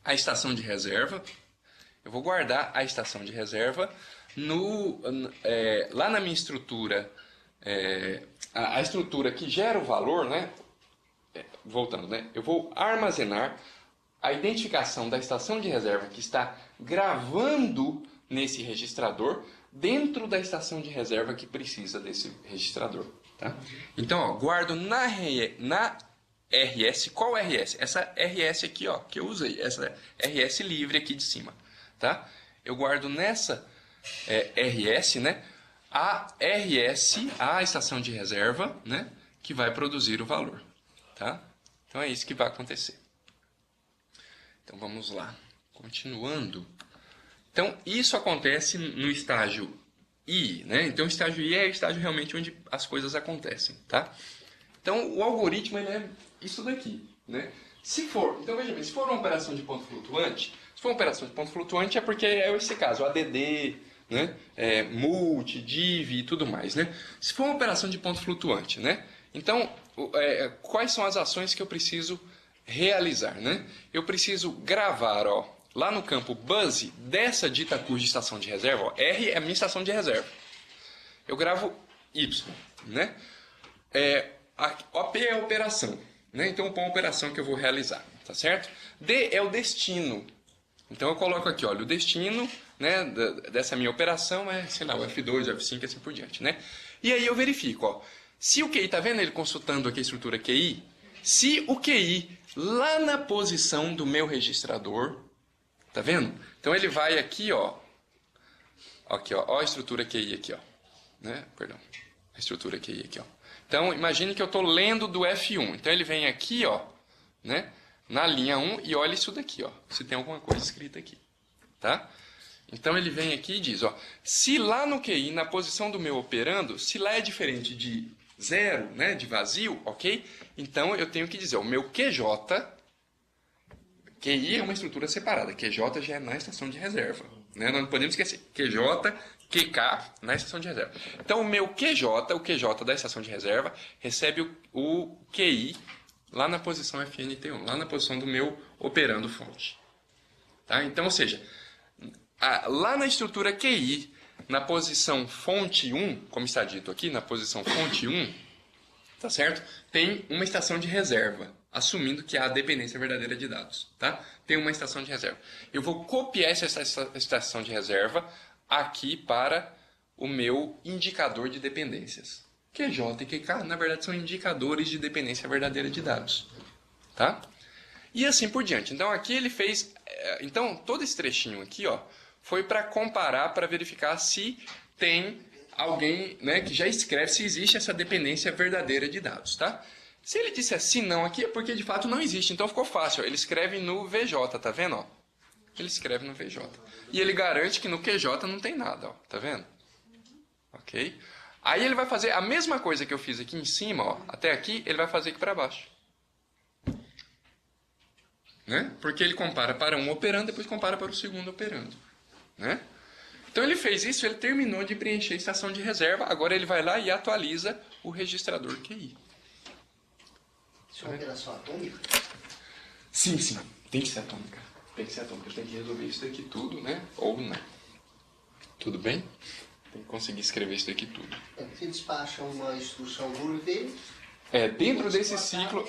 a estação de reserva. Eu vou guardar a estação de reserva lá na minha estrutura, a estrutura que gera o valor, né? Voltando, né? Eu vou armazenar a identificação da estação de reserva que está gravando nesse registrador dentro da estação de reserva que precisa desse registrador. Tá? Então, ó, guardo na RS. Qual RS? Essa RS aqui, ó, que eu usei. Essa RS livre aqui de cima. Tá? Eu guardo nessa RS, né, a RS, a estação de reserva, né, que vai produzir o valor. Tá? Então é isso que vai acontecer. Então vamos lá. Continuando. Então isso acontece no estágio I, né? Então o estágio I é o estágio realmente onde as coisas acontecem, tá? Então o algoritmo ele é isso daqui, né? Então veja bem, se for uma operação de ponto flutuante, é porque é esse caso, ADD, né? Multi, div e tudo mais, né? Se for uma operação de ponto flutuante, né? Então quais são as ações que eu preciso realizar, né? Eu preciso gravar, ó, lá no campo buzz dessa dita cuja estação de reserva, ó, R é a minha estação de reserva. Eu gravo Y, né? OP é a operação, né? Então, é uma operação que eu vou realizar, tá certo? D é o destino. Então, eu coloco aqui, olha, o destino, né, dessa minha operação é, sei lá, o F2, o F5 e assim por diante, né? E aí eu verifico, ó, se o QI, tá vendo ele consultando aqui a estrutura QI? Se o QI lá na posição do meu registrador, tá vendo? Então ele vai aqui, ó. Aqui, ó a estrutura QI aqui, ó. Né? Perdão. A estrutura QI aqui, ó. Então imagine que eu estou lendo do F1. Então ele vem aqui, ó, né? Na linha 1 e olha isso daqui, ó. Se tem alguma coisa escrita aqui, tá? Então ele vem aqui e diz, ó, se lá no QI, na posição do meu operando, se lá é diferente de 0, né, de vazio, ok? Então eu tenho que dizer, o meu QJ, QI é uma estrutura separada, QJ já é na estação de reserva, né? Nós não podemos esquecer, QJ, QK na estação de reserva. Então o meu QJ, o QJ da estação de reserva, recebe o QI lá na posição FNT1, lá na posição do meu operando fonte. Tá? Então, ou seja, lá na estrutura QI, na posição fonte 1, como está dito aqui, na posição fonte 1, tá certo? Tem uma estação de reserva, assumindo que há a dependência verdadeira de dados, tá? Tem uma estação de reserva. Eu vou copiar essa estação de reserva aqui para o meu indicador de dependências. QJ e QK, na verdade, são indicadores de dependência verdadeira de dados, tá? E assim por diante. Então, aqui ele fez... Então, todo esse trechinho aqui, ó, foi para comparar, para verificar se tem alguém, né, que já escreve se existe essa dependência verdadeira de dados, tá? Se ele disse assim não aqui, é porque de fato não existe. Então ficou fácil, ó. Ele escreve no VJ, tá vendo? Ó? Ele escreve no VJ. E ele garante que no QJ não tem nada, ó. Tá vendo? Ok? Aí ele vai fazer a mesma coisa que eu fiz aqui em cima, ó, até aqui, ele vai fazer aqui para baixo. Né? Porque ele compara para um operando, depois compara para o segundo operando. Né? Então ele fez isso, ele terminou de preencher a estação de reserva, agora ele vai lá e atualiza o registrador QI. Isso é uma operação atômica? Sim, sim, tem que ser atômica. Tem que ser atômica, tem que resolver isso daqui tudo, né? Ou não. Tudo bem? Tem que conseguir escrever isso daqui tudo. Você despacha uma instrução no V. Dentro desse ciclo...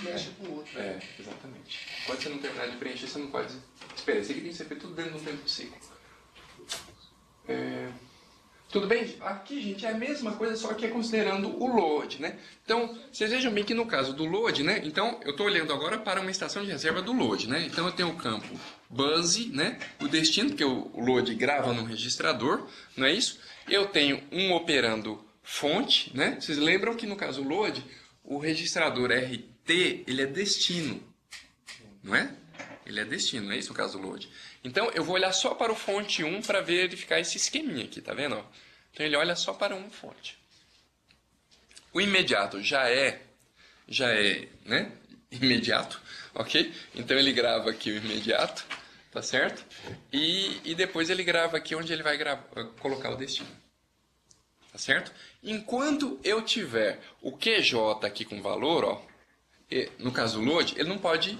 Mexe com o outro. Exatamente. Quando você não terminar de preencher, você não pode... Espera, isso aqui tem que ser feito tudo dentro do tempo ciclo. Tudo bem? Aqui, gente, é a mesma coisa, só que é considerando o load, né? Então, vocês vejam bem que no caso do load, né? Então, eu estou olhando agora para uma estação de reserva do load, né? Então, eu tenho o campo buzz, né? O destino, porque o load grava no registrador, não é isso? Eu tenho um operando fonte, né? Vocês lembram que no caso do load, o registrador RT, ele é destino, não é? Ele é destino, não é isso no caso do load? Então, eu vou olhar só para o fonte 1 para verificar esse esqueminha aqui, tá vendo? Então, ele olha só para uma fonte. O imediato já é, né? Imediato, ok? Então, ele grava aqui o imediato, tá certo? E depois ele grava aqui onde ele vai colocar o destino. Tá certo? Enquanto eu tiver o QJ aqui com valor, ó, no caso do load, ele não pode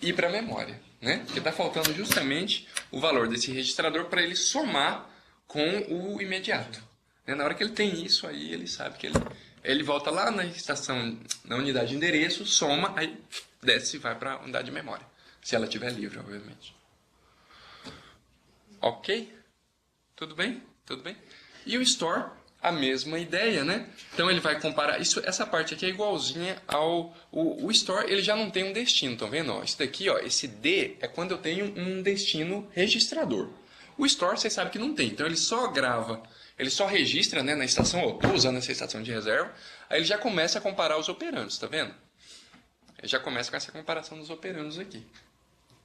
ir para a memória, né? Porque está faltando justamente o valor desse registrador para ele somar com o imediato. Na hora que ele tem isso, aí ele sabe que ele volta lá na estação, na unidade de endereço, soma, aí desce e vai para a unidade de memória. Se ela estiver livre, obviamente. Ok? Tudo bem? Tudo bem? E o store, a mesma ideia, né? Então ele vai comparar, essa parte aqui é igualzinha ao... O store, ele já não tem um destino, estão vendo? Ó, isso daqui, ó, esse D é quando eu tenho um destino registrador. O store, vocês sabem que não tem, então ele só grava, ele só registra, né, na estação, eu estou usando essa estação de reserva, aí ele já começa a comparar os operandos, tá vendo? Ele já começa com essa comparação dos operandos aqui.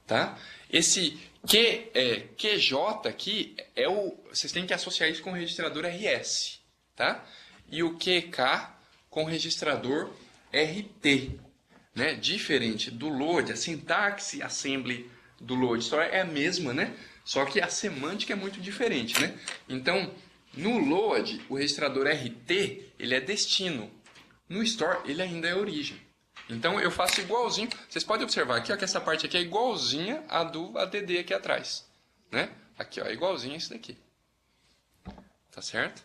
Tá? Esse QJ aqui, vocês têm que associar isso com o registrador RS. Tá? E o QK com o registrador RT. Né? Diferente do load, a sintaxe assembly do load store é a mesma, né? Só que a semântica é muito diferente. Né? Então, no load, o registrador RT ele é destino. No store, ele ainda é origem. Então eu faço igualzinho. Vocês podem observar aqui ó, que essa parte aqui é igualzinha à do ADD aqui atrás. Né? Aqui ó, é igualzinho a esse daqui. Tá certo?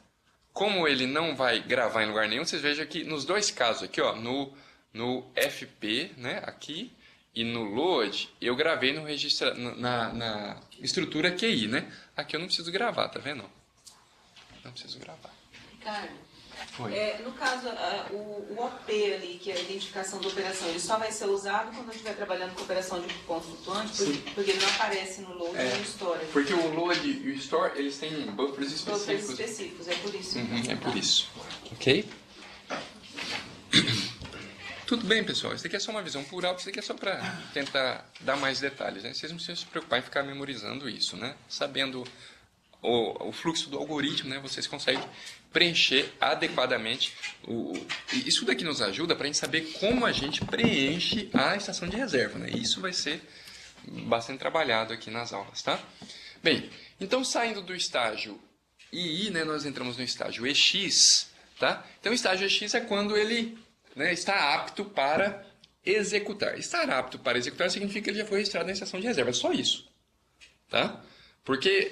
Como ele não vai gravar em lugar nenhum, vocês vejam aqui nos dois casos aqui, ó, no FP, né, aqui, e no load, eu gravei no na estrutura QI, né? Aqui eu não preciso gravar, tá vendo? Não preciso gravar. Ricardo, no caso, o OP ali, que é a identificação da operação, ele só vai ser usado quando eu estiver trabalhando com operação de ponto flutuante, porque ele não aparece no load e no store. Porque o load e o store, eles têm buffers específicos. Buffers específicos, é por isso. É por isso. Ok? Tudo bem, pessoal. Isso aqui é só uma visão por alto, isso aqui é só para tentar dar mais detalhes. Né? Vocês não precisam se preocupar em ficar memorizando isso, né? Sabendo o fluxo do algoritmo, né? Vocês conseguem preencher adequadamente. Isso daqui nos ajuda para a gente saber como a gente preenche a estação de reserva. Né? Isso vai ser bastante trabalhado aqui nas aulas. Tá? Bem, então saindo do estágio II, né, nós entramos no estágio EX. Tá? Então o estágio EX é quando ele, né, está apto para executar. Estar apto para executar significa que ele já foi registrado na estação de reserva. É só isso. Tá? Porque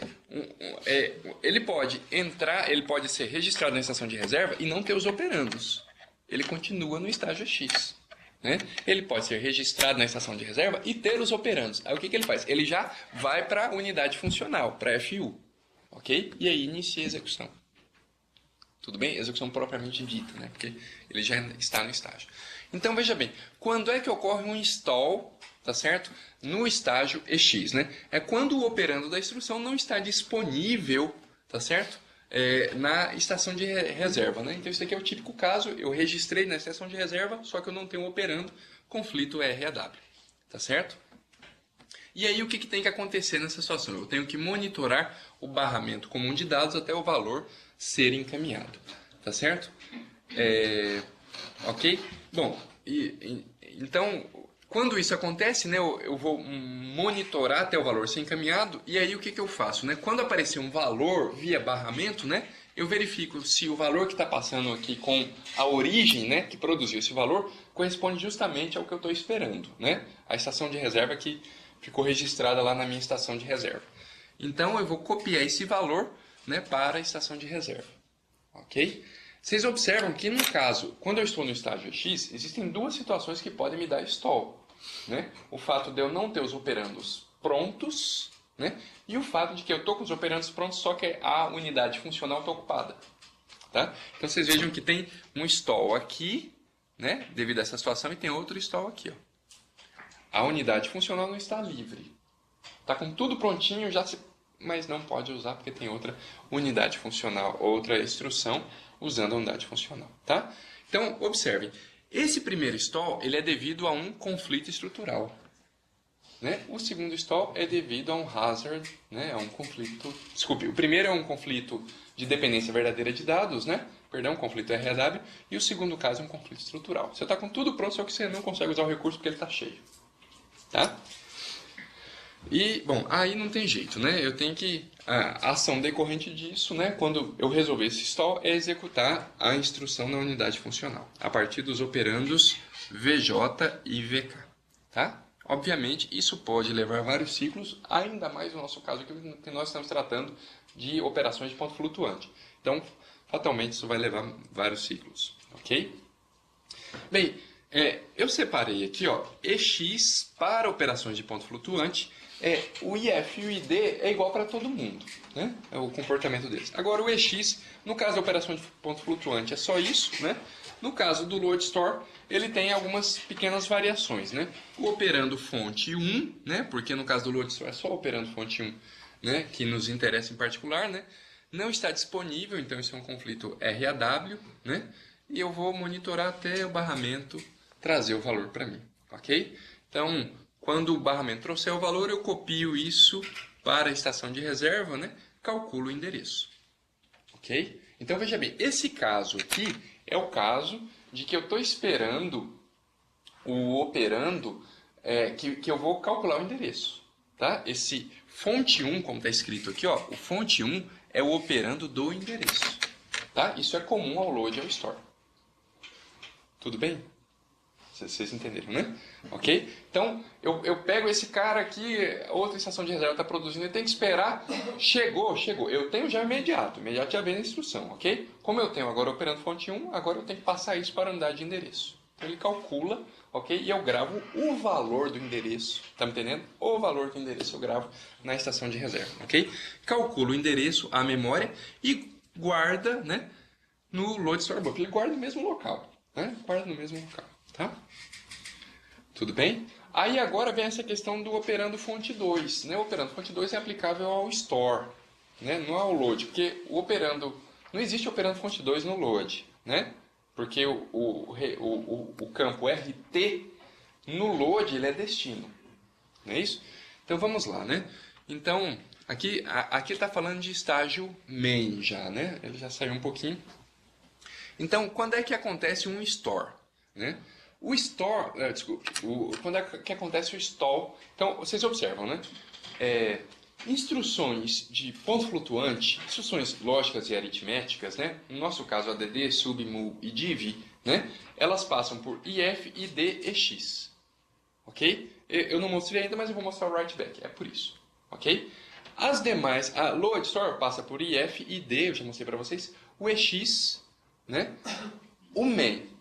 ele pode entrar, ele pode ser registrado na estação de reserva e não ter os operandos. Ele continua no estágio X. Né? Ele pode ser registrado na estação de reserva e ter os operandos. Aí o que ele faz? Ele já vai para a unidade funcional, para a FU. Ok? E aí inicia a execução. Tudo bem? Execução propriamente dita, né? Porque ele já está no estágio. Então veja bem, quando é que ocorre um install, tá certo? No estágio EX, né? É quando o operando da instrução não está disponível, tá certo? Na estação de reserva, né? Então isso aqui é o típico caso, eu registrei na estação de reserva, só que eu não tenho um operando, conflito RAW, tá certo? E aí o que tem que acontecer nessa situação? Eu tenho que monitorar o barramento comum de dados até o valor ser encaminhado, tá certo? Ok? Bom, então, quando isso acontece, né, eu vou monitorar até o valor ser encaminhado, e aí o que eu faço? Né? Quando aparecer um valor via barramento, né, eu verifico se o valor que está passando aqui com a origem, né, que produziu esse valor, corresponde justamente ao que eu estou esperando, né? A estação de reserva que ficou registrada lá na minha estação de reserva. Então, eu vou copiar esse valor, né, para a estação de reserva. Ok? Vocês observam que, no caso, quando eu estou no estágio X, existem duas situações que podem me dar stall. Né? O fato de eu não ter os operandos prontos, né? E o fato de que eu estou com os operandos prontos, só que a unidade funcional está ocupada. Tá? Então, vocês vejam que tem um stall aqui, né, devido a essa situação, e tem outro stall aqui. Ó. A unidade funcional não está livre. Está com tudo prontinho, mas não pode usar porque tem outra unidade funcional, outra instrução usando a unidade funcional. Tá? Então, observem. Esse primeiro stall ele é devido a um conflito estrutural. Né? O segundo stall é devido a um hazard, né? A um conflito... Desculpe, o primeiro é um conflito de dependência verdadeira de dados, né? Perdão, conflito RAW. E o segundo caso é um conflito estrutural. Você está com tudo pronto, só que você não consegue usar o recurso porque ele está cheio. Tá? E, bom, aí não tem jeito, né? Eu tenho que... A ação decorrente disso, né? Quando eu resolver esse stall, é executar a instrução na unidade funcional. A partir dos operandos VJ e VK. Tá? Obviamente, isso pode levar a vários ciclos, ainda mais no nosso caso aqui, que nós estamos tratando de operações de ponto flutuante. Então, fatalmente, isso vai levar vários ciclos, ok? Bem, eu separei aqui, ó, EX para operações de ponto flutuante, o IF e o ID é igual para todo mundo, né? É o comportamento deles. Agora, o EX, no caso da operação de ponto flutuante, é só isso, né? No caso do load store, ele tem algumas pequenas variações, né? O operando fonte 1, né? Porque no caso do load store é só o operando fonte 1, né? Que nos interessa em particular, né? Não está disponível, então isso é um conflito RAW, né? E eu vou monitorar até o barramento trazer o valor para mim, ok? Então, quando o barramento trouxer o valor, eu copio isso para a estação de reserva, né? Calculo o endereço, ok? Então, veja bem, esse caso aqui é o caso de que eu estou esperando o operando que eu vou calcular o endereço, tá? Esse fonte 1, como está escrito aqui, ó, o fonte 1 é o operando do endereço, tá? Isso é comum ao load e ao store. Tudo bem? Vocês entenderam, né? Ok? Então, eu pego esse cara aqui, outra estação de reserva está produzindo, ele tem que esperar. Chegou. Eu tenho já imediato já vem na instrução, ok? Como eu tenho agora operando fonte 1, agora eu tenho que passar isso para a unidade de endereço. Então, ele calcula, ok? E eu gravo o valor do endereço, tá me entendendo? O valor do endereço eu gravo na estação de reserva, ok? Calculo o endereço, a memória e guarda, né? No load store book. Ele guarda no mesmo local, né? Guarda no mesmo local. Tá? Tudo bem? Aí agora vem essa questão do operando fonte 2. Né? O operando fonte 2 é aplicável ao store, né? Não ao load, porque o operando... Não existe operando fonte 2 no load, né? Porque o campo RT no load ele é destino. Não é isso? Então vamos lá, né? Então, aqui está falando de estágio main já, né? Ele já saiu um pouquinho. Então, quando é que acontece um store, né? O store, quando é que acontece o stall, então vocês observam, né? Instruções de ponto flutuante, instruções lógicas e aritméticas, né? No nosso caso, ADD, sub, mul e div, né? Elas passam por IF, ID e X, ok? Eu não mostrei ainda, mas eu vou mostrar o write back, é por isso, ok? As demais, a load store passa por IF, ID, eu já mostrei para vocês, o EX, né? O main.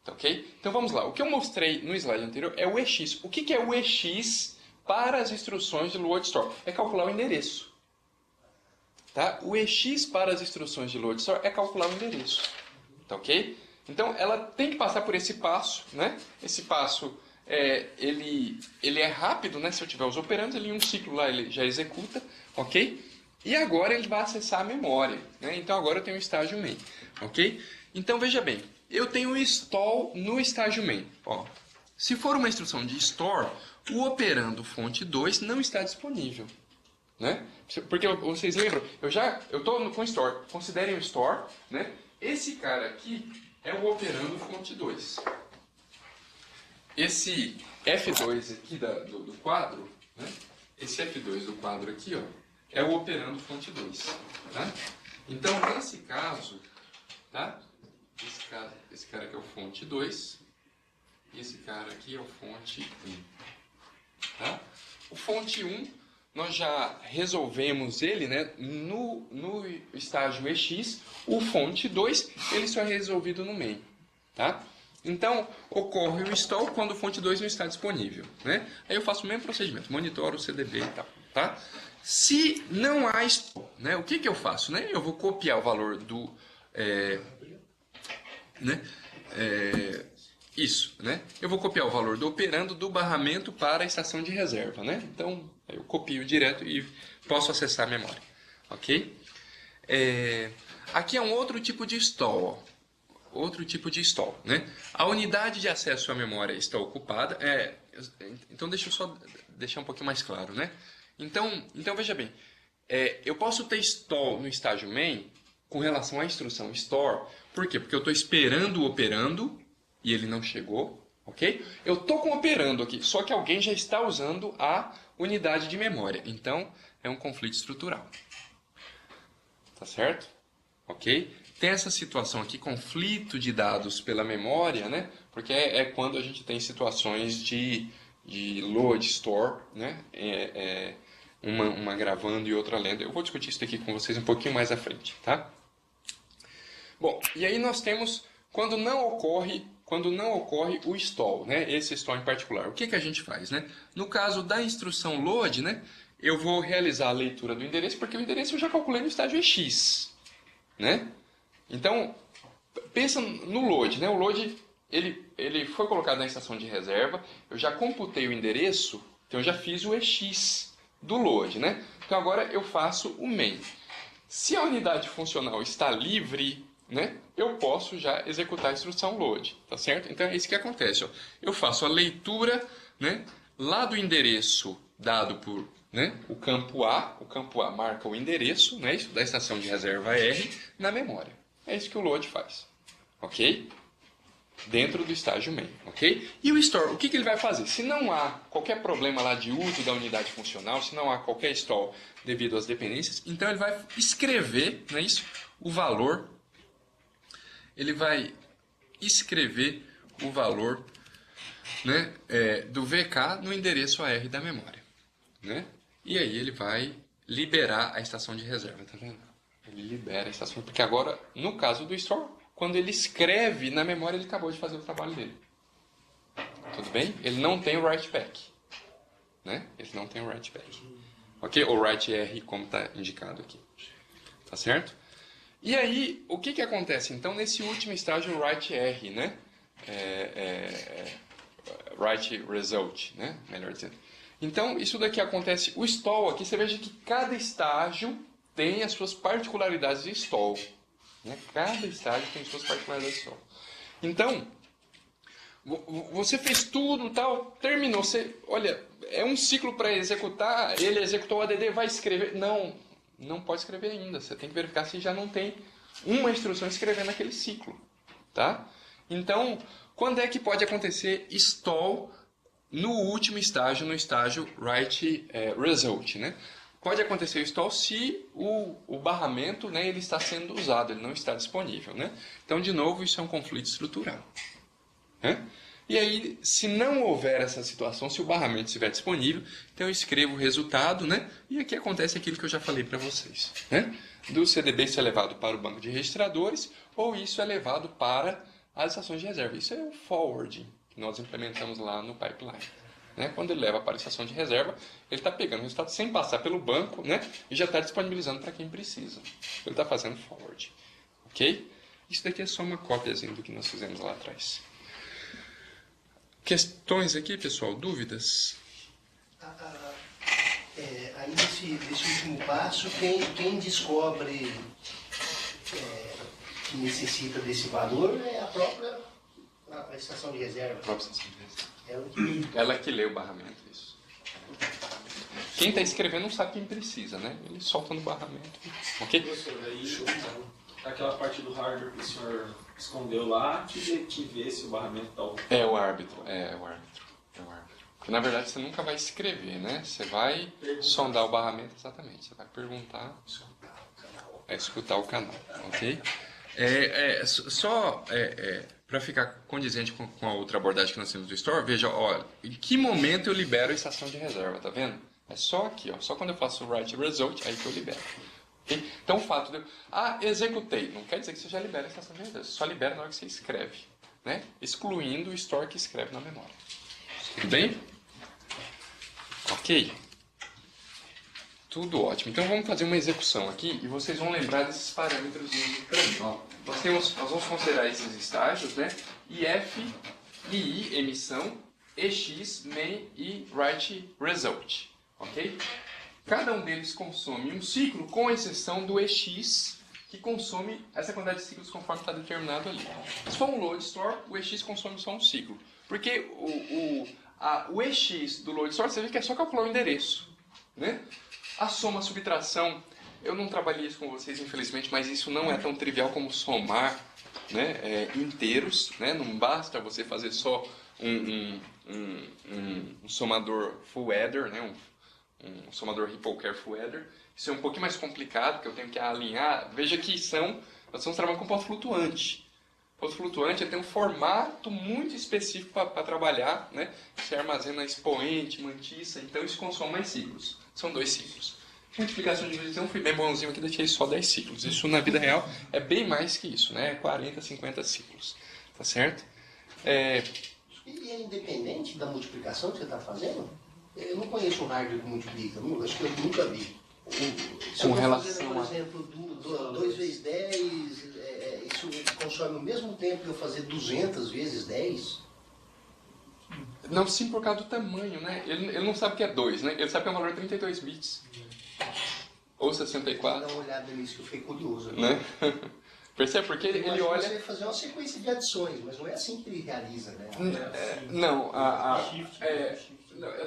Ok? Então vamos lá. O que eu mostrei no slide anterior é o EX. O que é o EX para as instruções de load store? É calcular o endereço. Tá? O EX para as instruções de load store é calcular o endereço. Tá ok? Então ela tem que passar por esse passo, né? Esse passo ele é rápido, né? Se eu tiver os operandos, ele em um ciclo lá ele já executa, ok? E agora ele vai acessar a memória, né? Então agora eu tenho o estágio main, ok? Então veja bem. Eu tenho o install no estágio main. Ó, se for uma instrução de store, o operando fonte 2 não está disponível, né? Porque vocês lembram, eu estou com store. Considerem o store, né? Esse cara aqui é o operando fonte 2. Esse F2 aqui do quadro, né? Esse F2 do quadro aqui, ó, é o operando fonte 2, tá? Então, nesse caso, tá? Esse cara aqui é o fonte 2 e esse cara aqui é o fonte 1. Tá? O fonte 1, nós já resolvemos ele, né, no estágio EX. O fonte 2, ele só é resolvido no main. Tá? Então, ocorre o stall quando o fonte 2 não está disponível. Né? Aí eu faço o mesmo procedimento, monitoro o CDB e tal. Tá? Se não há stall, né, o que eu faço? Né? Eu vou copiar o valor do... né? Isso, né? Eu vou copiar o valor do operando do barramento para a estação de reserva, né? Então, eu copio direto e posso acessar a memória, ok? Aqui é um outro tipo de stall, ó. Outro tipo de stall, né? A unidade de acesso à memória está ocupada. Então, deixa eu só deixar um pouquinho mais claro, né? Então veja bem, eu posso ter stall no estágio main com relação à instrução store. Por quê? Porque eu estou esperando o operando e ele não chegou, ok? Eu estou com o operando aqui, só que alguém já está usando a unidade de memória. Então, é um conflito estrutural. Tá certo? Ok? Tem essa situação aqui, conflito de dados pela memória, né? Porque é quando a gente tem situações de de load, store, né? Uma gravando e outra lendo. Eu vou discutir isso aqui com vocês um pouquinho mais à frente, tá? Bom, e aí nós temos quando não ocorre o stall, né? Esse stall em particular. O que a gente faz, né? No caso da instrução load, né? Eu vou realizar a leitura do endereço, porque o endereço eu já calculei no estágio EX, né? Então, pensa no load, né? O load ele foi colocado na estação de reserva, eu já computei o endereço, então eu já fiz o EX do load, né? Então agora eu faço o main. Se a unidade funcional está livre, né, eu posso já executar a instrução load, tá certo? Então é isso que acontece, ó. Eu faço a leitura, né, lá do endereço dado por, né, o campo A marca o endereço, né, isso da estação de reserva R na memória. É isso que o load faz, ok? Dentro do estágio main, ok? E o store, o que ele vai fazer? Se não há qualquer problema lá de uso da unidade funcional, se não há qualquer stall devido às dependências, então ele vai escrever, não é isso? O valor, ele vai escrever o valor, né, do VK no endereço AR da memória, né? E aí ele vai liberar a estação de reserva, tá vendo? Ele libera a estação, porque agora, no caso do store, quando ele escreve na memória, ele acabou de fazer o trabalho dele. Tudo bem? Ele não tem o write back, né? Ele não tem o write back. Ok? Ou write R, como está indicado aqui. Tá certo? E aí, o que acontece? Então, nesse último estágio, o write R, né? Write result, né? Melhor dizendo. Então, isso daqui acontece. O stall aqui, você veja que cada estágio tem as suas particularidades de stall. Né? Cada estágio tem suas particularidades de stall. Então, você fez tudo, tal, terminou. Você, olha, é um ciclo para executar. Ele executou o ADD, vai escrever. Não pode escrever ainda. Você tem que verificar se já não tem uma instrução escrevendo aquele ciclo, tá? Então, quando é que pode acontecer stall no último estágio, no estágio write result, né? Pode acontecer o stall se o barramento, né, ele está sendo usado, ele não está disponível, né? Então, de novo, isso é um conflito estrutural, né? E aí, se não houver essa situação, se o barramento estiver disponível, então eu escrevo o resultado, né? E aqui acontece aquilo que eu já falei para vocês, né? Do CDB ser levado para o banco de registradores ou isso é levado para as estações de reserva. Isso é o forwarding que nós implementamos lá no pipeline. Né? Quando ele leva para a estação de reserva, ele está pegando o resultado sem passar pelo banco, né? E já está disponibilizando para quem precisa. Ele está fazendo forward. Ok? Isso daqui é só uma cópiazinha do que nós fizemos lá atrás. Questões aqui, pessoal? Dúvidas? Aí nesse último passo, quem descobre que necessita desse valor é a própria a estação de reserva. A própria estação de reserva. Ela que lê o barramento, isso. Quem está escrevendo não sabe quem precisa, né? Ele solta no barramento. Ok? Professor, aí aquela parte do hardware que o senhor escondeu lá, que vê se o barramento está... É o árbitro. Porque, na verdade, você nunca vai escrever, né? Você vai sondar o barramento, exatamente. Você vai perguntar, escutar o canal, ok? Para ficar condizente com a outra abordagem que nós temos do Store, veja, ó, em que momento eu libero a estação de reserva, tá vendo? É só aqui, ó, só quando eu faço o write result, aí que eu libero. Okay? Então o fato de executei, não quer dizer que você já libera a estação de reserva, você só libera na hora que você escreve, né? Excluindo o Store que escreve na memória. Tudo bem? Ok. Tudo ótimo. Então vamos fazer uma execução aqui e vocês vão lembrar desses parâmetros para mim. Ó, nós vamos considerar esses estágios, né? IF, II, emissão, EX, main e write result. Ok? Cada um deles consome um ciclo, com exceção do EX, que consome essa quantidade de ciclos conforme está determinado ali. Se for um load store, o EX consome só um ciclo. Porque o EX do load store, você vê que é só calcular o endereço, né? A soma, subtração, eu não trabalhei isso com vocês, infelizmente, mas isso não é tão trivial como somar, né, inteiros, né? Não basta você fazer só um somador full adder, né? Um somador Rippleker full adder. Isso é um pouquinho mais complicado, porque eu tenho que alinhar. Veja que nós estamos trabalhando com ponto flutuante. Ponto flutuante tem um formato muito específico para trabalhar, né? Você armazena expoente, mantissa, então isso consome mais ciclos. São 2 ciclos. Multiplicação de divisão, fui bem bonzinho aqui, deixei só 10 ciclos. Isso na vida real é bem mais que isso, né? 40, 50 ciclos. Tá certo? E é independente da multiplicação que você está fazendo? Eu não conheço um hardware que multiplica, acho que eu nunca vi. Se eu estou fazendo, por exemplo, 2 vezes 10, isso consome o mesmo tempo que eu fazer 200 vezes 10? Não, sim, por causa do tamanho, né? Ele não sabe que é 2, né? Ele sabe que é um valor de 32 bits. Ou 64. Vou dar uma olhada nisso que eu fiquei curioso. Né? Percebe? Porque ele olha... Você fazer uma sequência de adições, mas não é assim que ele realiza, né? Não,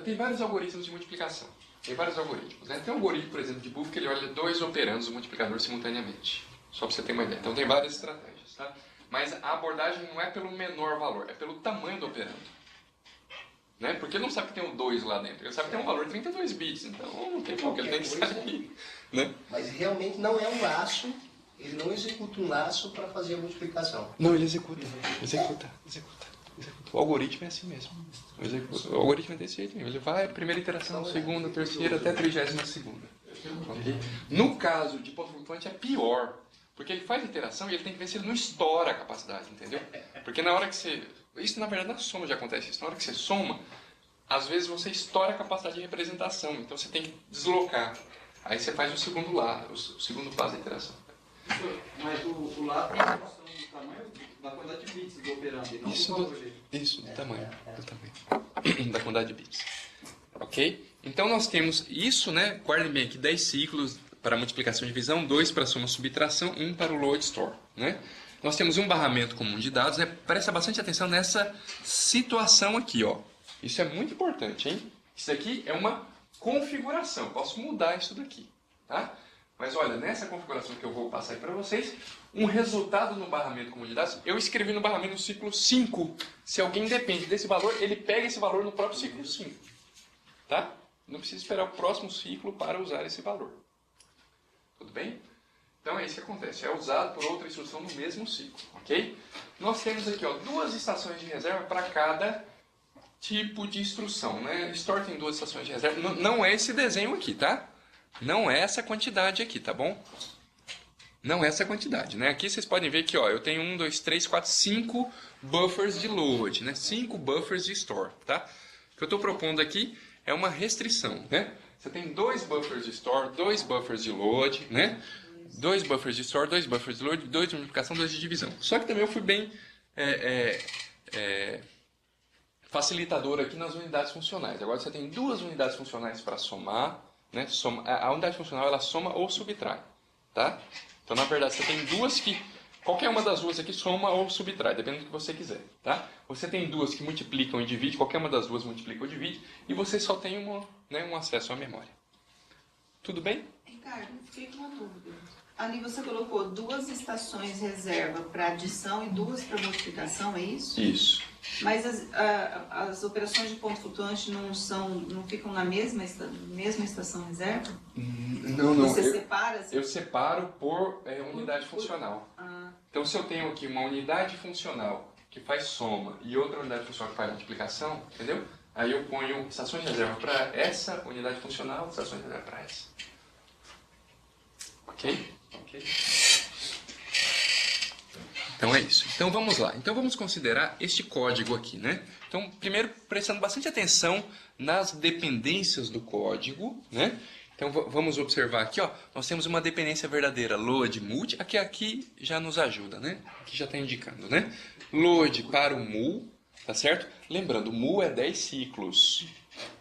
tem vários algoritmos de multiplicação. Tem vários algoritmos, né? Tem um algoritmo, por exemplo, de Booth que ele olha 2 operandos do multiplicador simultaneamente. Só para você ter uma ideia. Então tem várias estratégias, tá? Mas a abordagem não é pelo menor valor, é pelo tamanho do operando. Né? Porque ele não sabe que tem um 2 lá dentro, ele sabe que tem um valor de 32 bits, então não tem como, ele tem que sair. Né? Mas realmente não é um laço, ele não executa um laço para fazer a multiplicação. Não, ele executa. O algoritmo é assim mesmo. O algoritmo é desse jeito mesmo. Ele vai, primeira iteração, segunda, terceira, até 32ª. Okay? No caso de ponto flutuante é pior, porque ele faz a iteração e ele tem que ver se ele não estoura a capacidade, entendeu? Porque na hora que você... Isso, na verdade, na soma já acontece isso. Na hora que você soma, às vezes você estoura a capacidade de representação. Então você tem que deslocar. Aí você faz o segundo passo da iteração. Mas o lá tem a função do tamanho da quantidade de bits do operando, e não do valor dele. Isso, do tamanho. Da quantidade de bits. Ok? Então nós temos isso, né? Guardem bem aqui, 10 ciclos para multiplicação e divisão, 2 para soma e subtração, 1 para o load store, né? Nós temos um barramento comum de dados, né? Presta bastante atenção nessa situação aqui, ó. Isso é muito importante, hein? Isso aqui é uma configuração. Posso mudar isso daqui, tá? Mas olha, nessa configuração que eu vou passar aí para vocês, um resultado no barramento comum de dados, eu escrevi no barramento no ciclo 5. Se alguém depende desse valor, ele pega esse valor no próprio ciclo 5. Tá? Não precisa esperar o próximo ciclo para usar esse valor. Tudo bem? Então é isso que acontece, é usado por outra instrução no mesmo ciclo, ok? Nós temos aqui, ó, 2 estações de reserva para cada tipo de instrução, né? Store tem 2 estações de reserva, não é esse desenho aqui, tá? Não é essa quantidade aqui, tá bom? Não é essa quantidade, né? Aqui vocês podem ver que, ó, eu tenho 1, 2, 3, 4, 5 buffers de load, né? 5 buffers de store, tá? O que eu estou propondo aqui é uma restrição, né? Você tem 2 buffers de store, 2 buffers de load, né? 2 buffers de store, 2 buffers de load, 2 de multiplicação, 2 de divisão. Só que também eu fui bem facilitador aqui nas unidades funcionais. Agora você tem 2 unidades funcionais para somar, né? A unidade funcional ela soma ou subtrai, tá? Então na verdade você tem 2 que qualquer uma das 2 aqui soma ou subtrai, dependendo do que você quiser, tá? Você tem 2 que multiplicam e dividem, qualquer uma das 2 multiplica ou divide, e você só tem um acesso à memória. Tudo bem? Ricardo, fiquei com uma dúvida. Ali você colocou 2 estações reserva para adição e 2 para multiplicação, é isso? Isso. Mas as operações de ponto flutuante não ficam na mesma estação reserva? Não. Você separa? Eu separo por unidade funcional. Então, se eu tenho aqui uma unidade funcional que faz soma e outra unidade funcional que faz multiplicação, entendeu? Aí eu ponho estações de reserva para essa unidade funcional, estações de reserva para essa. Ok? Então é isso. Então vamos lá. Então vamos considerar este código aqui, né? Então, primeiro, prestando bastante atenção nas dependências do código, né? Então vamos observar aqui, ó. Nós temos uma dependência verdadeira, load multi, aqui já nos ajuda, né? Aqui já está indicando, né? Load para o mul, tá certo? Lembrando, o mul é 10 ciclos,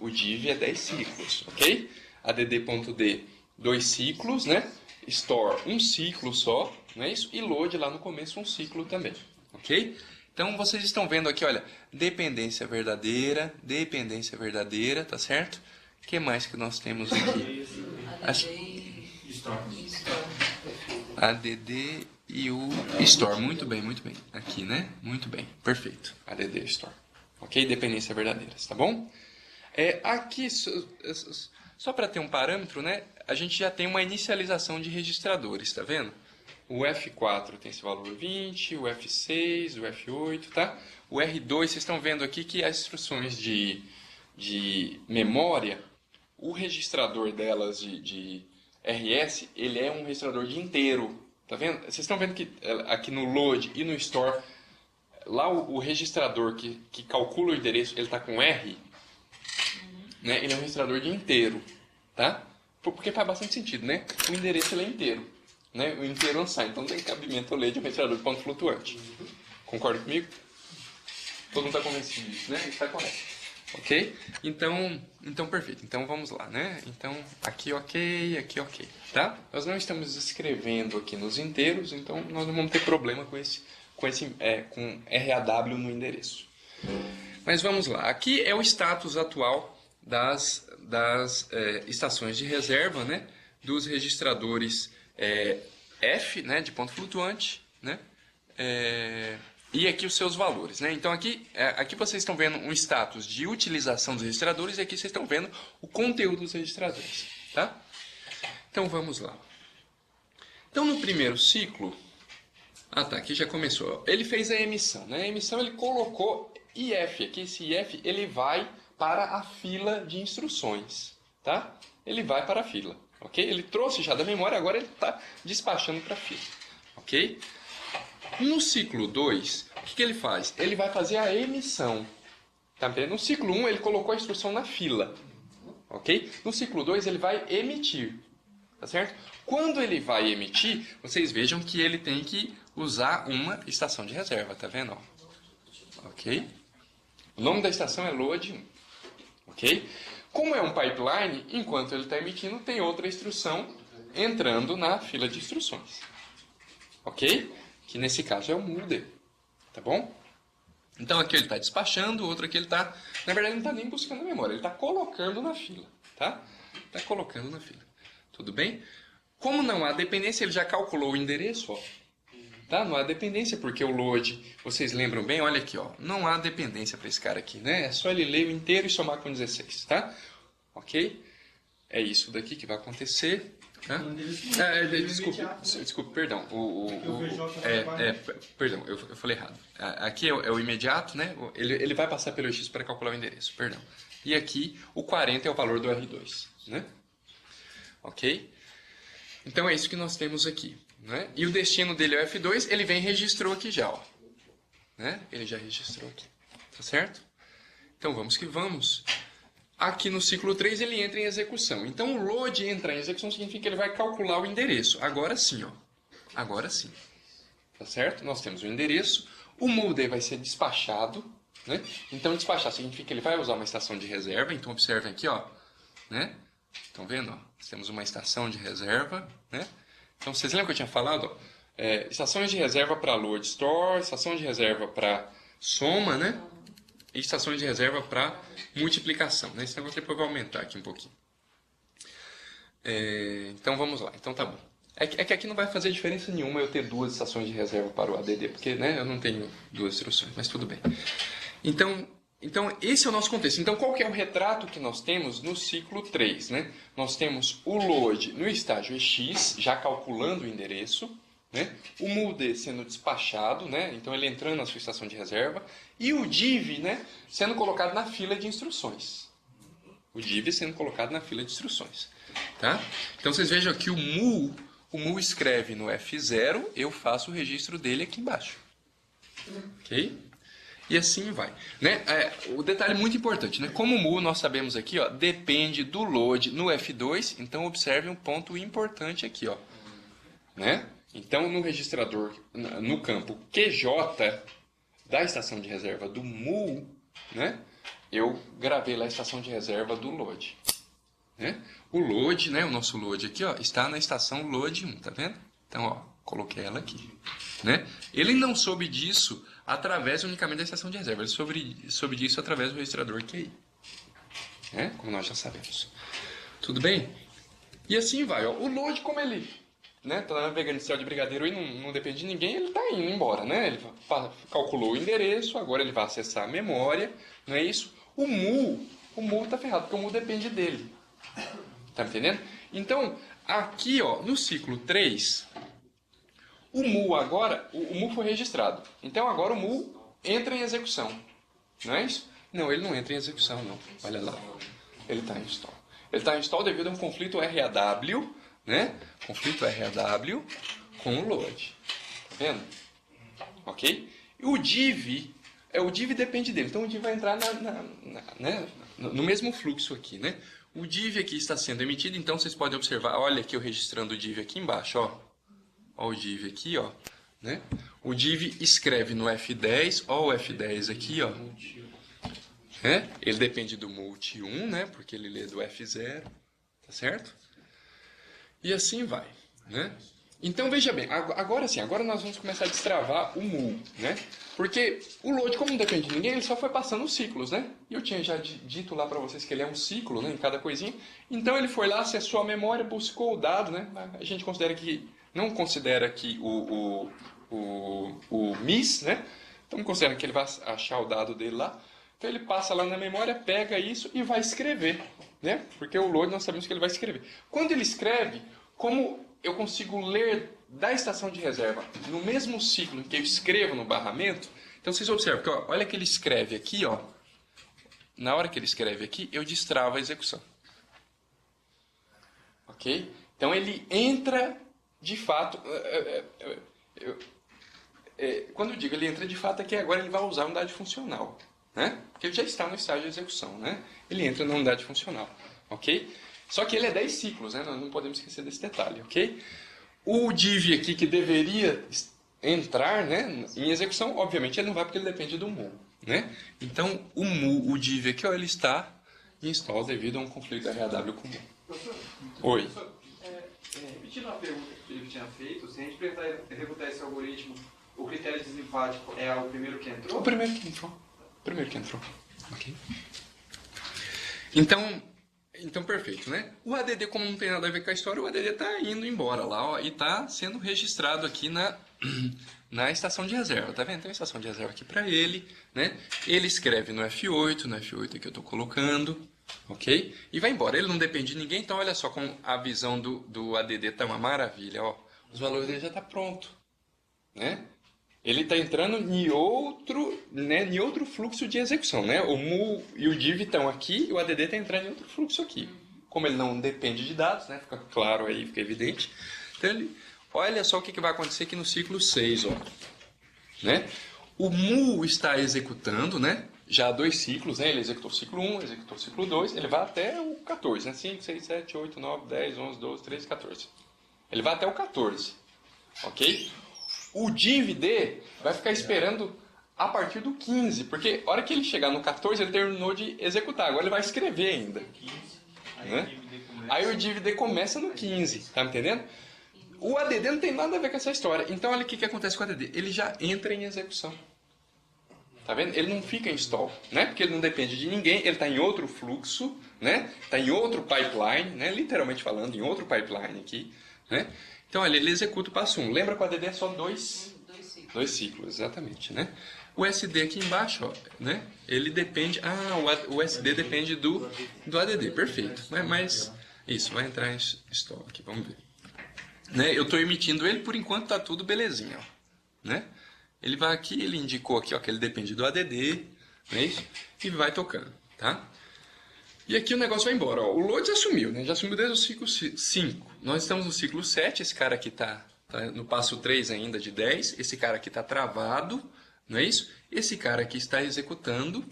o div é 10 ciclos, ok? add.d 2 ciclos, né? Store 1 ciclo só, não é isso? E load lá no começo 1 ciclo também, ok? Então vocês estão vendo aqui, olha, dependência verdadeira, tá certo? O que mais que nós temos aqui? ADD e o store, muito bem, aqui, né? Muito bem, perfeito, ADD e store, ok? Dependência verdadeiras, tá bom? Aqui, só para ter um parâmetro, né? A gente já tem uma inicialização de registradores, tá vendo? O F4 tem esse valor 20, o F6, o F8, tá? O R2, vocês estão vendo aqui que as instruções de memória, o registrador delas de RS, ele é um registrador de inteiro. Tá vendo? Vocês estão vendo que aqui no load e no store, lá o registrador que calcula o endereço, ele está com R, né? Ele é um registrador de inteiro, tá? Porque faz bastante sentido, né? O endereço ele é inteiro, né? O inteiro unsigned, então não tem cabimento eu ler de um registrador de ponto flutuante. Concorda comigo? Todo mundo está convencido disso, né? Está correto. Ok? Então perfeito. Então vamos lá, né? Então aqui ok, tá? Nós não estamos escrevendo aqui nos inteiros, então nós não vamos ter problema com RAW no endereço. Mas vamos lá. Aqui é o status atual das estações de reserva, né? Dos registradores F, né? De ponto flutuante, né? E aqui os seus valores, né? Então aqui vocês estão vendo um status de utilização dos registradores e aqui vocês estão vendo o conteúdo dos registradores, tá? Então vamos lá. Então no primeiro ciclo, aqui já começou. Ele fez a emissão, né? A emissão ele colocou IF aqui, esse IF ele vai para a fila de instruções, tá? Ele vai para a fila, ok? Ele trouxe já da memória, agora ele está despachando para a fila, ok? No ciclo 2, o que ele faz? Ele vai fazer a emissão. Tá vendo? No ciclo 1, ele colocou a instrução na fila. Ok? No ciclo 2, ele vai emitir. Tá certo? Quando ele vai emitir, vocês vejam que ele tem que usar uma estação de reserva. Tá vendo? Ó. Ok? O nome da estação é load 1. Ok? Como é um pipeline, enquanto ele está emitindo, tem outra instrução entrando na fila de instruções. Ok? Que nesse caso é o molder, tá bom? Então aqui ele está despachando, o outro aqui ele está... Na verdade ele não está nem buscando a memória, ele está colocando na fila, tá? Está colocando na fila, tudo bem? Como não há dependência, ele já calculou o endereço, ó. Tá? Não há dependência, porque o load, vocês lembram bem, olha aqui, ó. Não há dependência para esse cara aqui, né? É só ele ler o inteiro e somar com 16, tá? Ok? É isso daqui que vai acontecer. Desculpe, perdão. Perdão, eu falei errado. Aqui é o imediato, né? Ele vai passar pelo X para calcular o endereço, perdão. E aqui o 40 é o valor do R2, né? Ok? Então é isso que nós temos aqui, né? E o destino dele é o F2, ele vem e registrou aqui já, ó. Né? Ele já registrou aqui, tá certo? Então vamos que vamos. Aqui no ciclo 3 ele entra em execução. Então o load entrar em execução significa que ele vai calcular o endereço. Agora sim, ó. Agora sim. Tá certo? Nós temos o endereço. O molder vai ser despachado, né? Então despachar significa que ele vai usar uma estação de reserva. Então observem aqui, ó, né? Estão vendo, ó? Nós temos uma estação de reserva, né? Então vocês lembram que eu tinha falado, ó? Estações de reserva para load store, estação de reserva para soma, né? E estações de reserva para multiplicação, né? Esse negócio depois vai aumentar aqui um pouquinho. Então vamos lá. Então tá bom. É que aqui não vai fazer diferença nenhuma eu ter duas estações de reserva para o ADD, porque, né, eu não tenho duas instruções, mas tudo bem. Então esse é o nosso contexto. Então qual que é o retrato que nós temos no ciclo 3? Né? Nós temos o load no estágio X, já calculando o endereço, né? O molder sendo despachado, né? Então ele entrando na sua estação de reserva, e o div, né, sendo colocado na fila de instruções. O div sendo colocado na fila de instruções. Tá? Então vocês vejam aqui o mu escreve no F0, eu faço o registro dele aqui embaixo. Ok? E assim vai. Né? O detalhe muito importante, né? Como o mu, nós sabemos aqui, ó, depende do load no F2, então observe um ponto importante aqui. Ó, né? Então no registrador, no campo QJ da estação de reserva do mu, né? Eu gravei lá a estação de reserva do load. Né? O load, né, o nosso load aqui, ó, está na estação load 1, tá vendo? Então, ó, coloquei ela aqui. Né? Ele não soube disso através unicamente da estação de reserva, ele soube disso através do registrador QI. Né? Como nós já sabemos. Tudo bem? E assim vai. Ó. O load, como ele está navegando em céu de brigadeiro e não depende de ninguém, ele está indo embora. Né? Ele calculou o endereço, agora ele vai acessar a memória. Não é isso? O mu está ferrado, porque o mu depende dele. Tá entendendo? Então, aqui, ó, no ciclo 3, O mu agora, o mu foi registrado. Então agora o mu entra em execução. Não é isso? Não, ele não entra em execução, não. Olha lá. Ele está em install. Ele está em install devido a um conflito RAW, né? Conflito RAW com o load. Tá vendo? Ok? E o div, o div depende dele. Então o div vai entrar né? No mesmo fluxo aqui, né? O div aqui está sendo emitido, então vocês podem observar, olha aqui eu registrando o div aqui embaixo, ó. Ó o div aqui, ó, né? O div escreve no F10, ó o F10 aqui, ó. Ele depende do multi 1, né? Porque ele lê do F0, tá certo? E assim vai, né? Então veja bem, agora sim, agora nós vamos começar a destravar o mu, né? Porque o load, como não depende de ninguém, ele só foi passando os ciclos, né? E eu tinha já dito lá para vocês que ele é um ciclo, né? Em cada coisinha. Então ele foi lá, acessou a memória, buscou o dado, né? A gente não considera que o miss, né? Então considera que ele vai achar o dado dele lá. Então ele passa lá na memória, pega isso e vai escrever, né? Porque o load nós sabemos que ele vai escrever. Quando ele escreve, como eu consigo ler da estação de reserva no mesmo ciclo que eu escrevo no barramento, então vocês observam que, ó, olha que ele escreve aqui, ó. Na hora que ele escreve aqui, eu destravo a execução. Ok? Então ele entra de fato. Quando eu digo ele entra de fato, é que agora ele vai usar a unidade funcional, né? Porque ele já está no estágio de execução, né? Ele entra na unidade funcional, ok? Só que ele é 10 ciclos, né? Nós não podemos esquecer desse detalhe, ok? O div aqui que deveria entrar, né, em execução, obviamente ele não vai porque ele depende do mu, né? Então o div aqui, ó, ele está em install devido a um conflito RAW com mu. Oi. Repetindo a pergunta que o Felipe tinha feito, se a gente tentar executar esse algoritmo, o critério de desempate é o primeiro que entrou? O primeiro que entrou. O primeiro que entrou. Ok? Então, perfeito, né? O ADD, como não tem nada a ver com a história, o ADD está indo embora lá, ó, e está sendo registrado aqui na estação de reserva, tá vendo? Tem uma estação de reserva aqui para ele, né? Ele escreve no F8 aqui eu estou colocando, ok? E vai embora. Ele não depende de ninguém, então olha só como a visão do ADD está uma maravilha, ó. Os valores dele já estão pronto, né? Ele está entrando em outro fluxo de execução, né? O mu e o div estão aqui e o ADD está entrando em outro fluxo aqui. Como ele não depende de dados, né? Fica claro aí, fica evidente. Então, olha só o que vai acontecer aqui no ciclo 6, ó. Né? O mu está executando, né? Já há 2 ciclos, né? Ele executou o ciclo 1, executou o ciclo 2, ele vai até o 14, né? 5, 6, 7, 8, 9, 10, 11, 12, 13, 14. Ele vai até o 14, ok? O div-d vai ficar esperando a partir do 15, porque a hora que ele chegar no 14, ele terminou de executar. Agora ele vai escrever ainda. Né? Aí o div-d começa no 15, tá me entendendo? O ADD não tem nada a ver com essa história. Então olha o que acontece com o ADD. Ele já entra em execução. Tá vendo? Ele não fica em stall, né? Porque ele não depende de ninguém, ele está em outro fluxo, né? Está em outro pipeline, né? Literalmente falando, em outro pipeline aqui, né? Então, olha, ele executa o passo 1. Lembra que o ADD é só 2 ciclos, exatamente, né? O SD aqui embaixo, ó, né? Ele depende... o SD depende do ADD, perfeito. Mas, isso, vai entrar em stall aqui, vamos ver. Né? Eu estou emitindo ele, por enquanto está tudo belezinha, ó, né? Ele vai aqui, ele indicou aqui, ó, que ele depende do ADD, não é isso? E vai tocando, tá? E aqui o negócio vai embora, ó. O load já sumiu, né? Já sumiu desde o ciclo 5. Nós estamos no ciclo 7, esse cara aqui tá no passo 3 ainda de 10, esse cara aqui está travado, não é isso? Esse cara aqui está executando,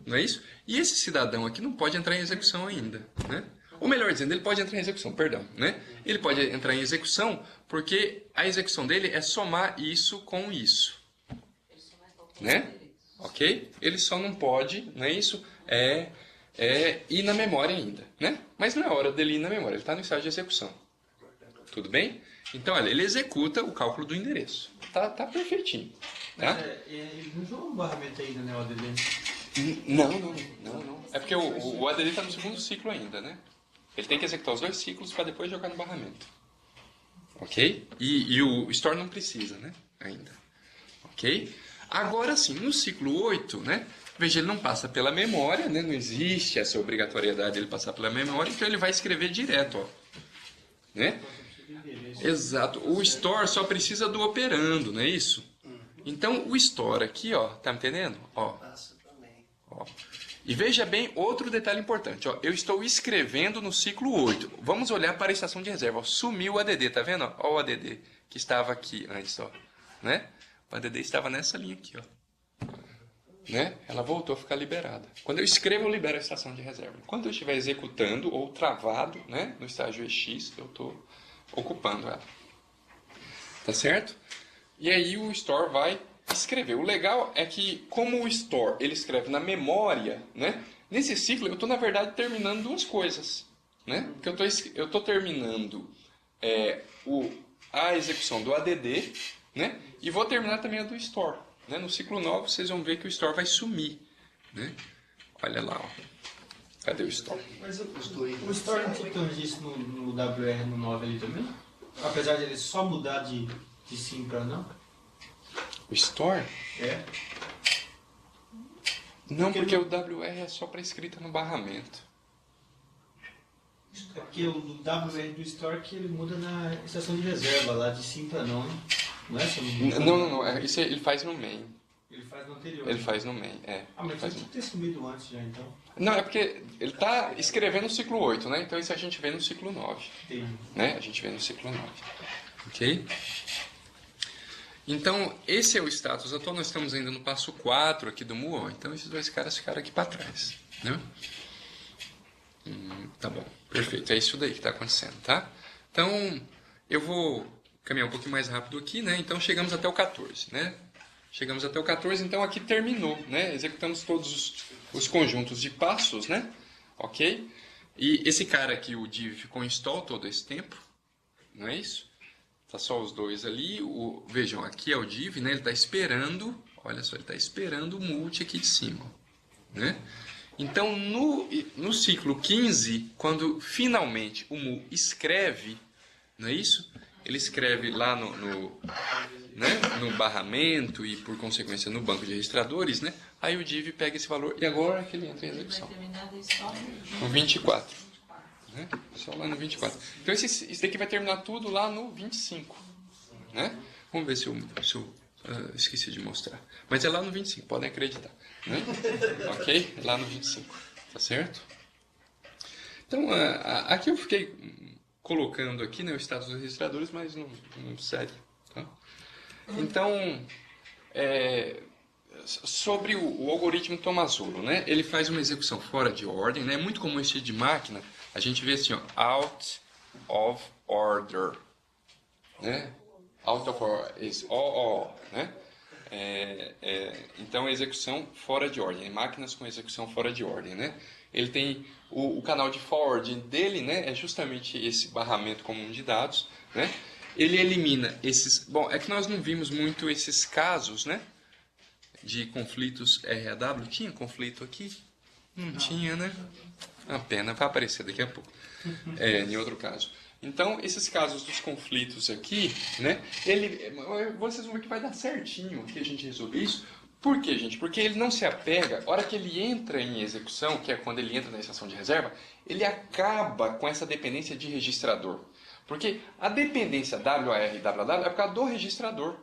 não é isso? E esse cidadão aqui não pode entrar em execução ainda, né? Ou melhor dizendo, ele pode entrar em execução, perdão, né? Ele pode entrar em execução porque a execução dele é somar isso com isso, né? Ok? Ele só não pode, não é isso? Ir na memória ainda, né? Mas não é hora dele ir na memória, ele está no estágio de execução. Tudo bem? Então, olha, ele executa o cálculo do endereço. Tá perfeitinho. Tá? Ele não jogou um barramento ainda, né, o ADD? Não. É porque o ADD está no segundo ciclo ainda, né? Ele tem que executar os 2 ciclos para depois jogar no barramento. Ok? E o store não precisa, né? Ainda. Ok? Agora sim, no ciclo 8, né? Veja, ele não passa pela memória, né? Não existe essa obrigatoriedade de ele passar pela memória, então ele vai escrever direto, ó. Né? Exato. O store só precisa do operando, não é isso? Então, o store aqui, ó, tá me entendendo? Ó. Passa também. Ó. E veja bem outro detalhe importante. Ó, eu estou escrevendo no ciclo 8. Vamos olhar para a estação de reserva. Ó, sumiu o ADD, tá vendo? Ó, o ADD que estava aqui antes. Ó, né? O ADD estava nessa linha aqui. Ó, né? Ela voltou a ficar liberada. Quando eu escrevo, eu libero a estação de reserva. Quando eu estiver executando ou travado, né, no estágio EX, eu estou ocupando ela. Tá certo? E aí o store vai escrever. O legal é que, como o store ele escreve na memória, né? Nesse ciclo eu estou, na verdade, terminando duas coisas. Né? Porque eu estou terminando a execução do ADD, né? E vou terminar também a do store. Né? No ciclo 9 vocês vão ver que o store vai sumir. Né? Olha lá. Ó. Cadê o store? Mas o store não tem isso no WR no 9 ali também? Apesar de ele só mudar de sim para não? O store? É. Não, porque o WR é só para escrita no barramento. É porque o WR do store que ele muda na estação de reserva, lá de sim para não, né? Não é só no... Não. Isso ele faz no main. Ele faz no anterior. Ele faz no main, é. Ah, mas faz tinha que ter sumido antes já, então. Não, é porque ele está escrevendo no ciclo 8, né? Então isso a gente vê no ciclo 9. Entendi. Né? A gente vê no ciclo 9. Ok? Então, esse é o status atual. Nós estamos ainda no passo 4 aqui do Muon. Então, esses dois caras ficaram aqui para trás. Né? Tá bom. Perfeito. É isso daí que está acontecendo, tá? Então, eu vou caminhar um pouquinho mais rápido aqui, né? Então, chegamos até o 14, né? Chegamos até o 14, então aqui terminou, né? Executamos todos os conjuntos de passos, né? Ok? E esse cara aqui, o div, ficou em stall todo esse tempo, não é isso? Tá só os dois ali. Vejam, aqui é o div, né? Ele está esperando, olha só, ele está esperando o multi aqui de cima, né? Então, no ciclo 15, quando finalmente o mu escreve, não é isso? Ele escreve lá né, no barramento e, por consequência, no banco de registradores, né? Aí o div pega esse valor e agora é que ele entra em execução. No 24. Né? Só lá no 24. Então, isso daqui vai terminar tudo lá no 25. Né? Vamos ver se eu esqueci de mostrar. Mas é lá no 25, podem acreditar. Né? Ok? Lá no 25. Tá certo? Então, aqui eu fiquei colocando aqui, né, o status dos registradores, mas não segue. Tá? Então, sobre o algoritmo Tomasulo, né, ele faz uma execução fora de ordem, né, é muito comum esse tipo de máquina, a gente vê assim, ó, out of order, né, out of order is all, né, então execução fora de ordem, máquinas com execução fora de ordem, né, ele tem o canal de forwarding dele, né, é justamente esse barramento comum de dados, né, ele elimina esses... Bom, é que nós não vimos muito esses casos, né? De conflitos RAW. Tinha conflito aqui? Não tinha, né? Uma pena, vai aparecer daqui a pouco. Em outro caso. Então, esses casos dos conflitos aqui, né? Vocês vão ver que vai dar certinho que a gente resolver isso. Por quê, gente? Porque ele não se apega... A hora que ele entra em execução, que é quando ele entra na estação de reserva, ele acaba com essa dependência de registrador. Porque a dependência WAR e WW é por causa do registrador.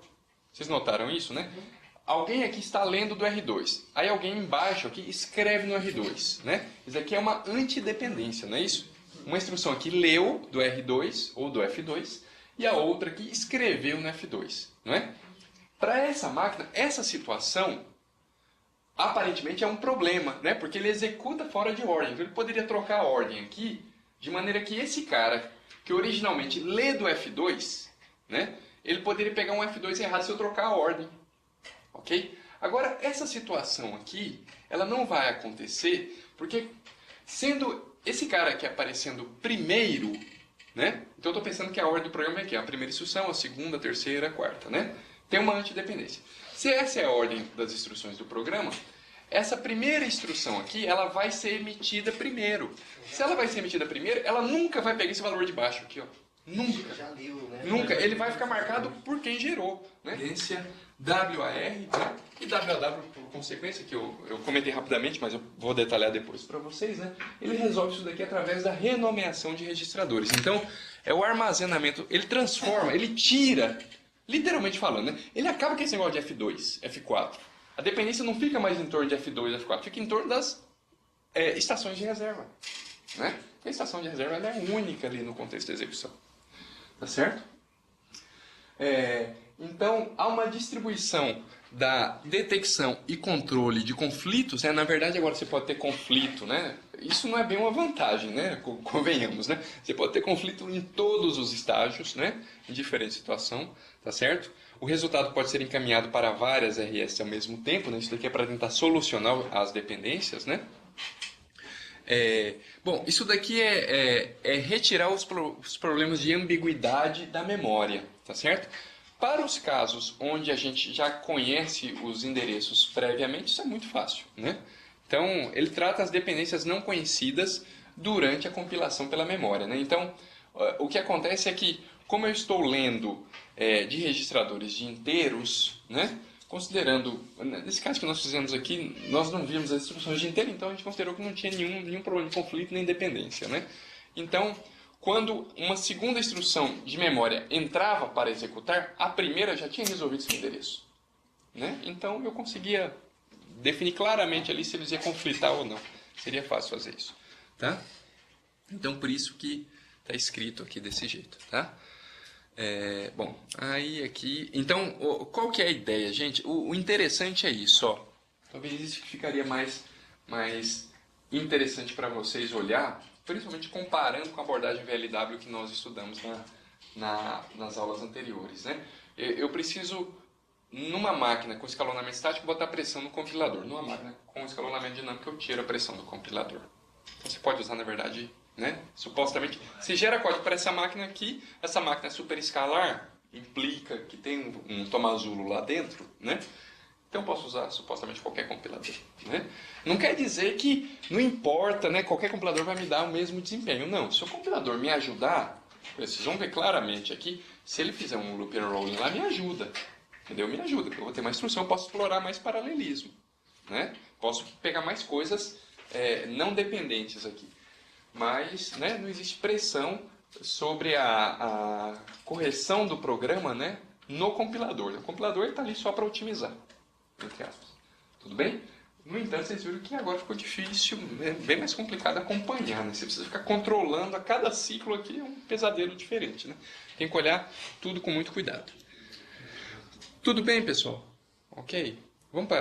Vocês notaram isso, né? Alguém aqui está lendo do R2. Aí alguém embaixo aqui escreve no R2. Né? Isso aqui é uma antidependência, não é isso? Uma instrução aqui leu do R2 ou do F2 e a outra aqui escreveu no F2. Não é? Para essa máquina, essa situação aparentemente é um problema, né? Porque ele executa fora de ordem. Então ele poderia trocar a ordem aqui de maneira que esse cara... que originalmente lê do F2, né? Ele poderia pegar um F2 errado se eu trocar a ordem. Ok? Agora, essa situação aqui, ela não vai acontecer, porque sendo esse cara aqui aparecendo primeiro, né? Então eu estou pensando que a ordem do programa é aqui, a primeira instrução, a segunda, a terceira, a quarta, né? Tem uma antidependência. Se essa é a ordem das instruções do programa, essa primeira instrução aqui, ela vai ser emitida primeiro. Se ela vai ser emitida primeiro, ela nunca vai pegar esse valor de baixo aqui, ó. Nunca. Já leu, né? Nunca. Ele vai ficar marcado por quem gerou, né? Dependência WAR, né? E WAW, por consequência, que eu comentei rapidamente, mas eu vou detalhar depois para vocês, né? Ele resolve isso daqui através da renomeação de registradores. Então, é o armazenamento, ele transforma, ele tira, literalmente falando, né? Ele acaba com esse negócio de F2, F4. A dependência não fica mais em torno de F2 e F4, fica em torno das estações de reserva, né? A estação de reserva ela é única ali no contexto da execução. Tá certo? Então, há uma distribuição da detecção e controle de conflitos, né? Na verdade, agora você pode ter conflito, né? Isso não é bem uma vantagem, né? Convenhamos, né? Você pode ter conflito em todos os estágios, né? Em diferente situação, tá certo? O resultado pode ser encaminhado para várias RS ao mesmo tempo, né? Isso daqui é para tentar solucionar as dependências, né? Bom, isso daqui é retirar os problemas de ambiguidade da memória, tá certo? Para os casos onde a gente já conhece os endereços previamente, isso é muito fácil, né? Então, ele trata as dependências não conhecidas durante a compilação pela memória, né? Então, o que acontece é que, como eu estou lendo de registradores de inteiros, né? Considerando, nesse caso que nós fizemos aqui, nós não vimos as instruções de inteiro, então a gente considerou que não tinha nenhum problema de conflito nem dependência, né? Então, quando uma segunda instrução de memória entrava para executar, a primeira já tinha resolvido seu endereço, né? Então, eu conseguia definir claramente ali se eles iam conflitar ou não. Seria fácil fazer isso, tá? Então, por isso que está escrito aqui desse jeito, tá? Bom, aí aqui... Então, qual que é a ideia, gente? O interessante é isso, ó. Talvez isso ficaria mais interessante para vocês olhar, principalmente comparando com a abordagem VLW que nós estudamos nas aulas anteriores, né? Eu preciso, numa máquina com escalonamento estático, botar pressão no compilador. Numa máquina com escalonamento dinâmico, eu tiro a pressão do compilador. Então, você pode usar, na verdade... né? Supostamente, se gera código para essa máquina aqui, essa máquina superescalar implica que tem um tomazulo lá dentro, né? Então eu posso usar supostamente qualquer compilador, né? Não quer dizer que não importa, né? Qualquer compilador vai me dar o mesmo desempenho. Não, se o compilador me ajudar, vocês vão ver claramente aqui, se ele fizer um loop rolling lá, me ajuda, entendeu? Me ajuda, porque eu vou ter mais instrução, eu posso explorar mais paralelismo, né? Posso pegar mais coisas não dependentes aqui. Mas, né, não existe pressão sobre a correção do programa, né, no compilador. O compilador está ali só para otimizar, entre aspas. Tudo bem? No entanto, vocês viram que agora ficou difícil, é bem mais complicado acompanhar, né? Você precisa ficar controlando a cada ciclo aqui, é um pesadelo diferente, né? Tem que olhar tudo com muito cuidado. Tudo bem, pessoal? Ok? Vamos parar.